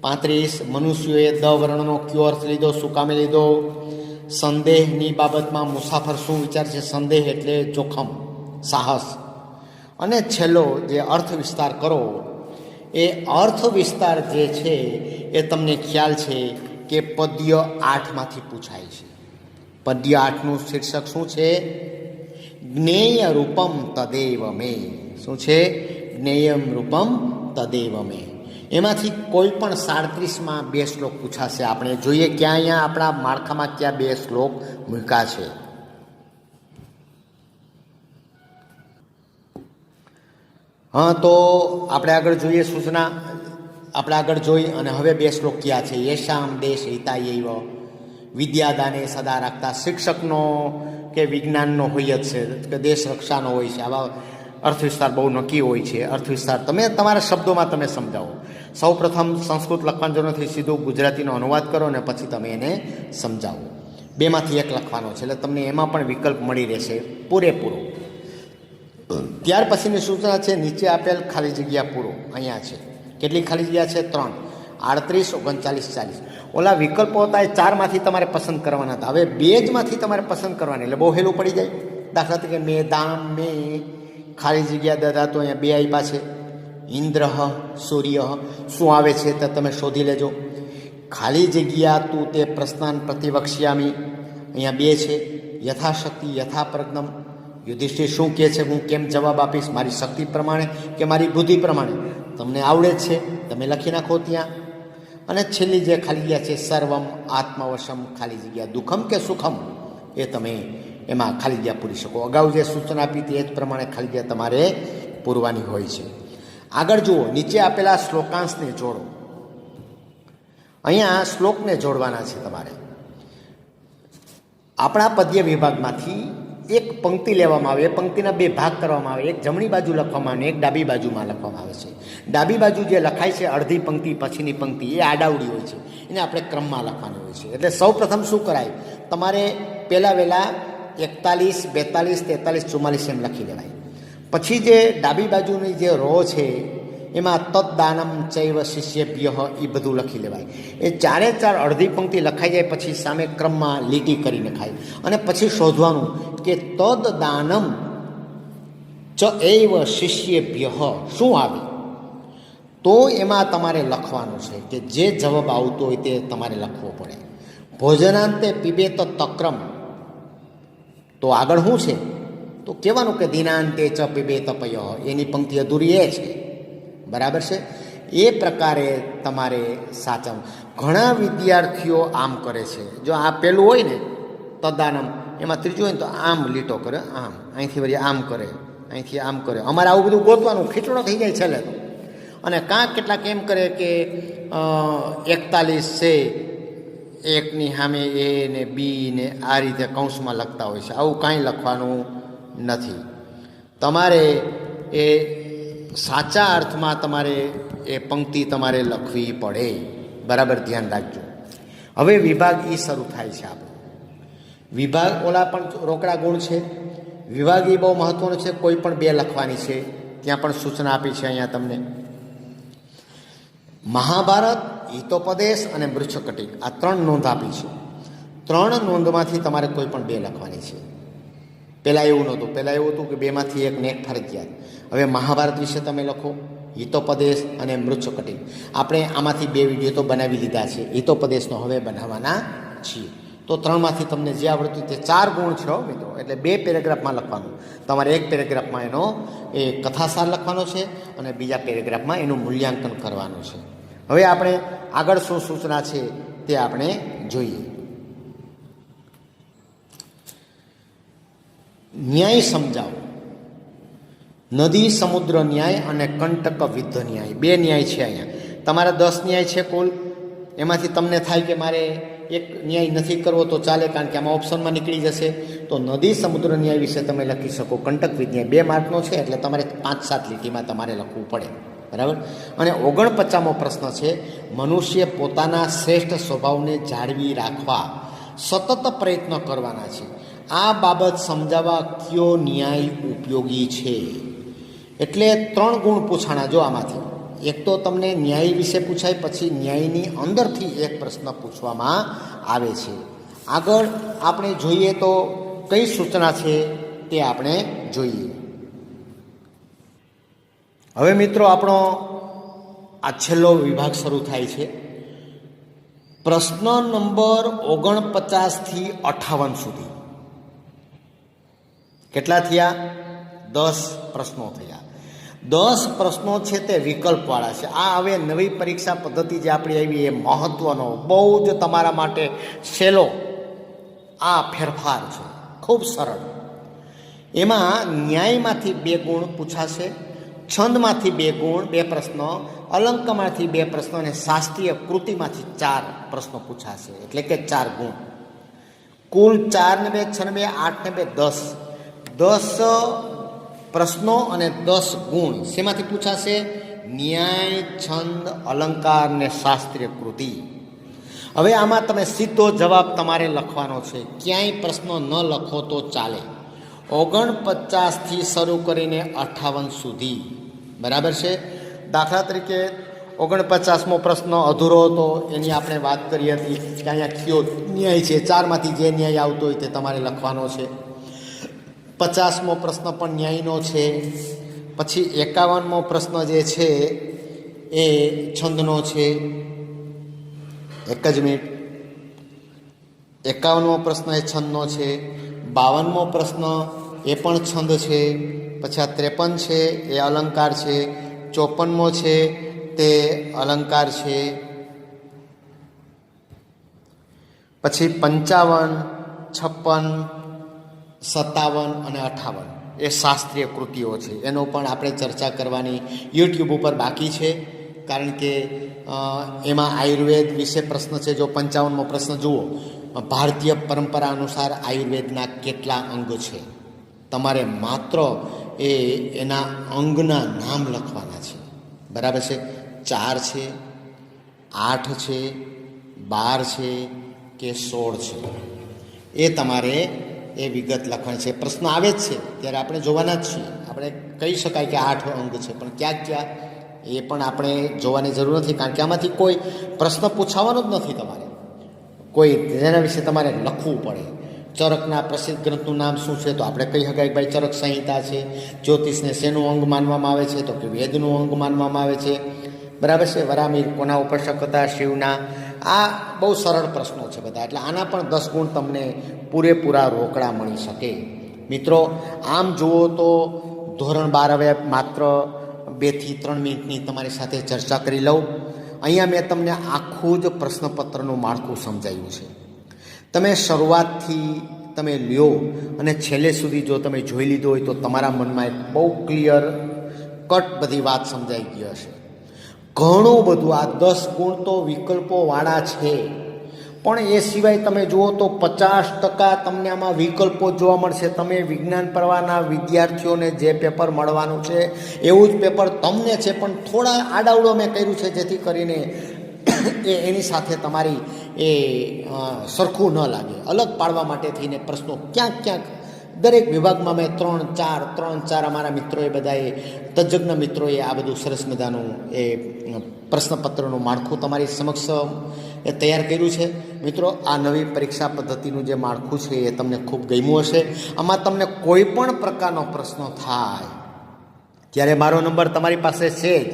35 મનુષ્યોએ દ વર્ણનો કયો અર્થ લીધો, શું કામે લીધો? સંદેહની બાબતમાં મુસાફર શું વિચાર છે? સંદેહ એટલે જોખમ, સાહસ. અને છેલ્લો જે અર્થ વિસ્તાર કરો, એ અર્થ વિસ્તાર જે છે એ તમને ખ્યાલ છે કે પદ્ય 8માંથી પૂછાય છે. પદ્ય 8નું શીર્ષક શું છે? જ્ઞેય રૂપમ તદેવ મે. શું છે? જ્ઞેયમ રૂપમ તદેવ મે. એમાંથી કોઈ પણ 37માં 2 શ્લોક પૂછાશે. આપણે જોઈએ ક્યાં અહીંયા આપણા માળખામાં ક્યાં 2 શ્લોક મૂક્યા છે. હા, તો આપણે આગળ જોઈએ સૂચના. આપણે આગળ જોઈ અને હવે 2 શ્લોક ક્યાં છે. યેશામ દેશ હિતાયૈવ, વિદ્યાદાને સદા રાખતા. શિક્ષકનો કે વિજ્ઞાનનો હોય જ છે કે દેશ રક્ષાનો હોય છે. આવા અર્થ વિસ્તાર બહુ નક્કી હોય છે. અર્થ વિસ્તાર તમે તમારા શબ્દોમાં તમે સમજાવો. સૌ પ્રથમ સંસ્કૃત લખવાની જરૂર નથી, સીધું ગુજરાતીનો અનુવાદ કરો અને પછી તમે એને સમજાવો. 2માંથી 1 લખવાનો છે એટલે તમને એમાં પણ વિકલ્પ મળી રહેશે પૂરેપૂરો. ત્યાર પછીની સૂચના છે, નીચે આપેલ ખાલી જગ્યા પૂરો. અહીંયા છે કેટલી ખાલી જગ્યા છે? 3. 38, 39, 40. ઓલા વિકલ્પો હતા એ 4માંથી તમારે પસંદ કરવાના હતા. હવે 2 જમાંથી તમારે પસંદ કરવાની, એટલે બહુ હેલું પડી જાય. દાખલા તરીકે મેં દામ મેં ખાલી જગ્યા દાદા, તો અહીંયા 2 આપ્યા છે. ઇન્દ્ર સૂર્ય શું આવે છે તો તમે શોધી લેજો. ખાલી જગ્યા તું તે પ્રશ્નાન પ્રતિવક્ષ્યામી, અહીંયા 2 છે. યથાશક્તિ યથાપ્રજ્ઞમ, યુધિષ્ઠિર શું કહે છે, હું કેમ જવાબ આપીશ, મારી શક્તિ પ્રમાણે કે મારી બુદ્ધિ પ્રમાણે. તમને આવડે જ છે, તમે લખી નાખો ત્યાં. અને છેલ્લી જે ખાલી જગ્યા છે, સર્વમ આત્મવશમ ખાલી જગ્યા, દુઃખમ કે સુખમ, એ તમે એમાં ખાલી જગ્યા પૂરી શકો. અગાઉ જે સૂચના આપી હતી એ જ પ્રમાણે ખાલી જગ્યા તમારે પૂરવાની હોય છે. આગળ જુઓ, નીચે આપેલા શ્લોકાંશને જોડો. અહીંયા શ્લોકને જોડવાના છે તમારે. આપણા પદ્ય વિભાગમાંથી એક પંક્તિ લેવામાં આવે, એ પંક્તિના 2 ભાગ કરવામાં આવે. એક જમણી બાજુ લખવામાં આવે, એક ડાબી બાજુમાં લખવામાં આવે છે. ડાબી બાજુ જે લખાય છે, અડધી પંક્તિ પછીની પંક્તિ, એ આડાવડી હોય છે, એને આપણે ક્રમમાં લખવાની હોય છે. એટલે સૌ પ્રથમ શું કરાય, તમારે વહેલા 41, 42, 43, 44 એમ લખી લેવાય. પછી જે ડાબી બાજુની જે રો છે એમાં તદ્દાનમ ચૈવ શિષ્યેભ્ય, એ બધું લખી લેવાય. એ 4 અડધી પંક્તિ લખાઈ જાય પછી સામે ક્રમમાં લીટી કરી નખાય. અને પછી શોધવાનું કે તદ્દાનમ ચ એવ શિષ્યેભ્ય શું આવે, તો એમાં તમારે લખવાનું છે કે જે જવાબ આવતો હોય તે તમારે લખવો પડે. ભોજનાંતે પીબેત તક્રમ, તો આગળ શું છે તો કહેવાનું કે દિનાંતે ચ પીબેત પય, એની પંક્તિ અધૂરી એ છે. બરાબર છે? એ પ્રકારે તમારે સાચવવું. ઘણા વિદ્યાર્થીઓ આમ કરે છે. જો આ પેલું હોય ને તદ્દાનમ, એમાં ત્રીજું હોય ને તો આમ લીટો કરે, આમ અહીંથી વળી આમ કરે, અહીંથી આમ કરે. અમારે આવું બધું ગોતવાનું, ખીચડો થઈ જાય છેલ્લે તો. અને કાંક કેટલાક એમ કરે કે 41 છે, એકની સામે એ ને બી ને આ રીતે કૌંસમાં લખતા હોય છે. આવું કાંઈ લખવાનું નથી. તમારે એ સાચા અર્થમાં તમારે એ પંક્તિ તમારે લખવી પડે. બરાબર ધ્યાન રાખજો. હવે વિભાગ ઈ શરૂ થાય છે આપણો. વિભાગ ઓલા પણ રોકડા ગુણ છે, વિભાગ એ બહુ મહત્વનો છે. કોઈ પણ 2 લખવાની છે, ત્યાં પણ સૂચના આપી છે અહીંયા તમને. મહાભારત, હિતોપદેશ અને મૃચ્છકટિક, આ 3 નોંધ આપી છે. 3 નોંધમાંથી તમારે કોઈ પણ 2 લખવાની છે. પહેલાં એવું નહોતું. પહેલાં એવું હતું કે બેમાંથી એક ને એક ફરજિયાત. હવે મહાભારત વિશે તમે લખો, હિતોપદેશ અને મૃચ્છકટિ. આપણે આમાંથી 2 વિડીયો તો બનાવી લીધા છે, હિતોપદેશનો હવે બનાવવાના છીએ. તો 3માંથી તમને જે આવડતું તે 4 ગુણ છે મિત્રો. એટલે 2 પેરેગ્રાફમાં લખવાનું. તમારે 1 પેરેગ્રાફમાં એનો એ કથાસાર લખવાનો છે અને બીજા પેરેગ્રાફમાં એનું મૂલ્યાંકન કરવાનું છે. હવે આપણે આગળ શું સૂચના છે તે આપણે જોઈએ. ન્યાય સમજાવો. નદી સમુદ્ર ન્યાય અને કંટક વિદ્ધ ન્યાય 2 ન્યાય છે અહીંયા. તમારા 10 ન્યાય છે કુલ. એમાંથી તમને થાય કે મારે એક ન્યાય નથી કરવો તો ચાલે, કારણ કે આમાં ઓપ્શનમાં નીકળી જશે. તો નદી સમુદ્ર ન્યાય વિશે તમે લખી શકો. કંટક વિદ્ધ ન્યાય 2 માર્કનો છે, એટલે તમારે 5-7 લીટીમાં તમારે લખવું પડે, બરાબર. અને 49મો પ્રશ્ન છે, મનુષ્ય પોતાના શ્રેષ્ઠ સ્વભાવને જાળવી રાખવા સતત પ્રયત્ન કરવાના છે. આ બાબત સમજાવવા કયો ન્યાય ઉપયોગી છે? એટલે 3 ગુણ પૂછાણા. જો આમાંથી એક તો તમને ન્યાય વિશે પૂછાય, પછી ન્યાયની અંદરથી એક પ્રશ્ન પૂછવામાં આવે છે. આગળ આપણે જોઈએ તો કઈ સૂચના છે તે આપણે જોઈએ. હવે મિત્રો આપણો આ છેલ્લો વિભાગ શરૂ થાય છે. પ્રશ્ન નંબર 49 થી 58 સુધી. કેટલા થયા? 10 પ્રશ્નો થયા. 10 પ્રશ્નો છે તે વિકલ્પવાળા છે. આ હવે નવી પરીક્ષા પદ્ધતિ જે આપણી આવી એ મહત્વનો, બહુ જ તમારા માટે સહેલો આ ફેરફાર છે, ખૂબ સરળ. એમાં ન્યાયમાંથી 2 ગુણ પૂછાશે, છંદમાંથી 2 ગુણ 2 પ્રશ્નો, અલંકમાંથી 2 પ્રશ્નો અને શાસ્ત્રીય કૃતિમાંથી 4 પ્રશ્નો પૂછાશે, એટલે કે 4 ગુણ. કુલ 4 ને 2 6 ને 2 8 ને 2 10 પ્રશ્નો અને 10 ગુણ શેમાંથી પૂછાશે? ન્યાય, છંદ, અલંકાર ને શાસ્ત્રીય કૃતિ. હવે આમાં તમે સીધો જવાબ તમારે લખવાનો છે. ક્યાંય પ્રશ્નો ન લખો તો ચાલે. 49 થી શરૂ કરીને 58 સુધી, બરાબર છે. દાખલા તરીકે 49મો પ્રશ્ન અધૂરો હતો, એની આપણે વાત કરી હતી કે અહીંયા કયો ન્યાય છે. 4માંથી જે ન્યાય આવતો હોય તે તમારે લખવાનો છે. 50મો પ્રશ્ન પણ ન્યાયનો છે. પછી 51મો પ્રશ્ન જે છે એ છંદનો છે. એક જ મિનિટ. 51મો પ્રશ્ન એ છંદનો છે. 52મો પ્રશ્ન એ પણ છંદ છે. પછી આ 53 છે એ અલંકાર છે. 54મો છે તે અલંકાર છે. પછી 55, 56, 57 અને 58 એ શાસ્ત્રીય કૃતિઓ છે. એનો પણ આપણે ચર્ચા કરવાની યુટ્યુબ ઉપર બાકી છે, કારણ કે એમાં આયુર્વેદ વિશે પ્રશ્ન છે. જો 55મો પ્રશ્ન જુઓ, ભારતીય પરંપરા અનુસાર આયુર્વેદના કેટલા અંગ છે? તમારે માત્ર એના અંગના નામ લખવાના છે, બરાબર છે. 4 છે, 8 છે, 12 છે કે 16 છે, એ તમારે એ વિગત લખવાની છે. પ્રશ્ન આવે જ છે ત્યારે આપણે જોવાના જ છીએ. આપણે કહી શકાય કે 8 અંગ છે, પણ ક્યાં એ પણ આપણે જોવાની જરૂર નથી, કારણ કે આમાંથી કોઈ પ્રશ્ન પૂછાવાનો જ નથી. તમારે કોઈ જેના વિશે તમારે લખવું પડે. ચરકના પ્રસિદ્ધ ગ્રંથનું નામ શું છે? તો આપણે કહી શકાય ભાઈ ચરક સંહિતા છે. જ્યોતિષને શેનું અંગ માનવામાં આવે છે? તો કે વેદનું અંગ માનવામાં આવે છે, બરાબર છે. વરામીર કોના ઉપાસક હતા? શિવના. આ બહુ સરળ પ્રશ્નો છે બધા. એટલે આના પણ 10 ગુણ તમને પૂરેપૂરા રોકડા મળી શકે. મિત્રો આમ જુઓ તો ધોરણ 12 હવે માત્ર 2 થી 3 મિનિટની તમારી સાથે ચર્ચા કરી લઉં. અહીંયા મેં તમને આખું જ પ્રશ્નપત્રનું માળખું સમજાવ્યું છે. તમે શરૂઆતથી તમે લ્યો અને છેલ્લે સુધી જો તમે જોઈ લીધો હોય તો તમારા મનમાં એક બહુ ક્લિયર કટ બધી વાત સમજાઈ ગઈ હશે. ઘણું બધું આ 10 ગુણ તો વિકલ્પોવાળા છે, પણ એ સિવાય તમે જુઓ તો 50% તમને આમાં વિકલ્પો જોવા મળશે. તમે વિજ્ઞાન પ્રવાહના વિદ્યાર્થીઓને જે પેપર મળવાનું છે એવું જ પેપર તમને છે, પણ થોડા આડાવડો મેં કર્યું છે જેથી કરીને એની સાથે તમારી સરખું ન લાગે. અલગ પાડવા માટે થઈને પ્રશ્નો ક્યાંક દરેક વિભાગમાં મેં 3-4 અમારા મિત્રોએ બધાએ તજજ્ઞ મિત્રોએ આ બધું સરસ મજાનું એ પ્રશ્નપત્રનું માળખું તમારી સમક્ષ એ તૈયાર કર્યું છે. મિત્રો, આ નવી પરીક્ષા પદ્ધતિનું જે માળખું છે એ તમને ખૂબ ગમ્યું હશે. આમાં તમને કોઈ પણ પ્રકારનો પ્રશ્ન થાય ત્યારે મારો નંબર તમારી પાસે છે જ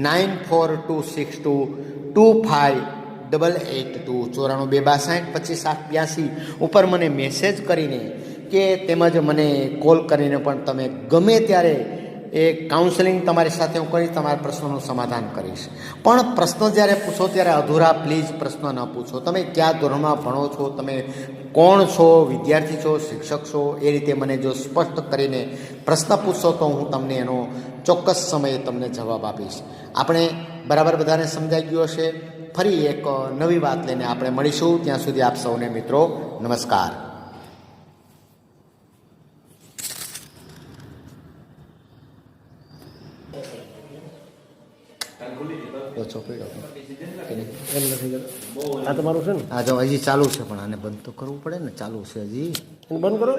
9426225882 94-262-25-882 ઉપર મને મેસેજ કરીને કે તેમજ મને કોલ કરીને પણ તમે ગમે ત્યારે એ કાઉન્સેલિંગ તમારી સાથે હું કરીશ, તમારા પ્રશ્નોનું સમાધાન કરીશ. પણ પ્રશ્ન જ્યારે પૂછો ત્યારે અધૂરા પ્લીઝ પ્રશ્ન ન પૂછો. તમે કયા ધોરણમાં ભણો છો, તમે કોણ છો, વિદ્યાર્થી છો, શિક્ષક છો, એ રીતે મને જો સ્પષ્ટ કરીને પ્રશ્ન પૂછશો તો હું તમને એનો ચોક્કસ સમયે તમને જવાબ આપીશ. આપણે બરાબર બધાને સમજાઈ ગયું હશે. ફરી એક નવી વાત લઈને આપણે મળીશું. ત્યાં સુધી આપ સૌને મિત્રો નમસ્કાર. આ તમારું છે ને? હા, જો હજી ચાલુ છે પણ આને બંધ તો કરવું પડે ને. ચાલુ છે હજી, બંધ કરો.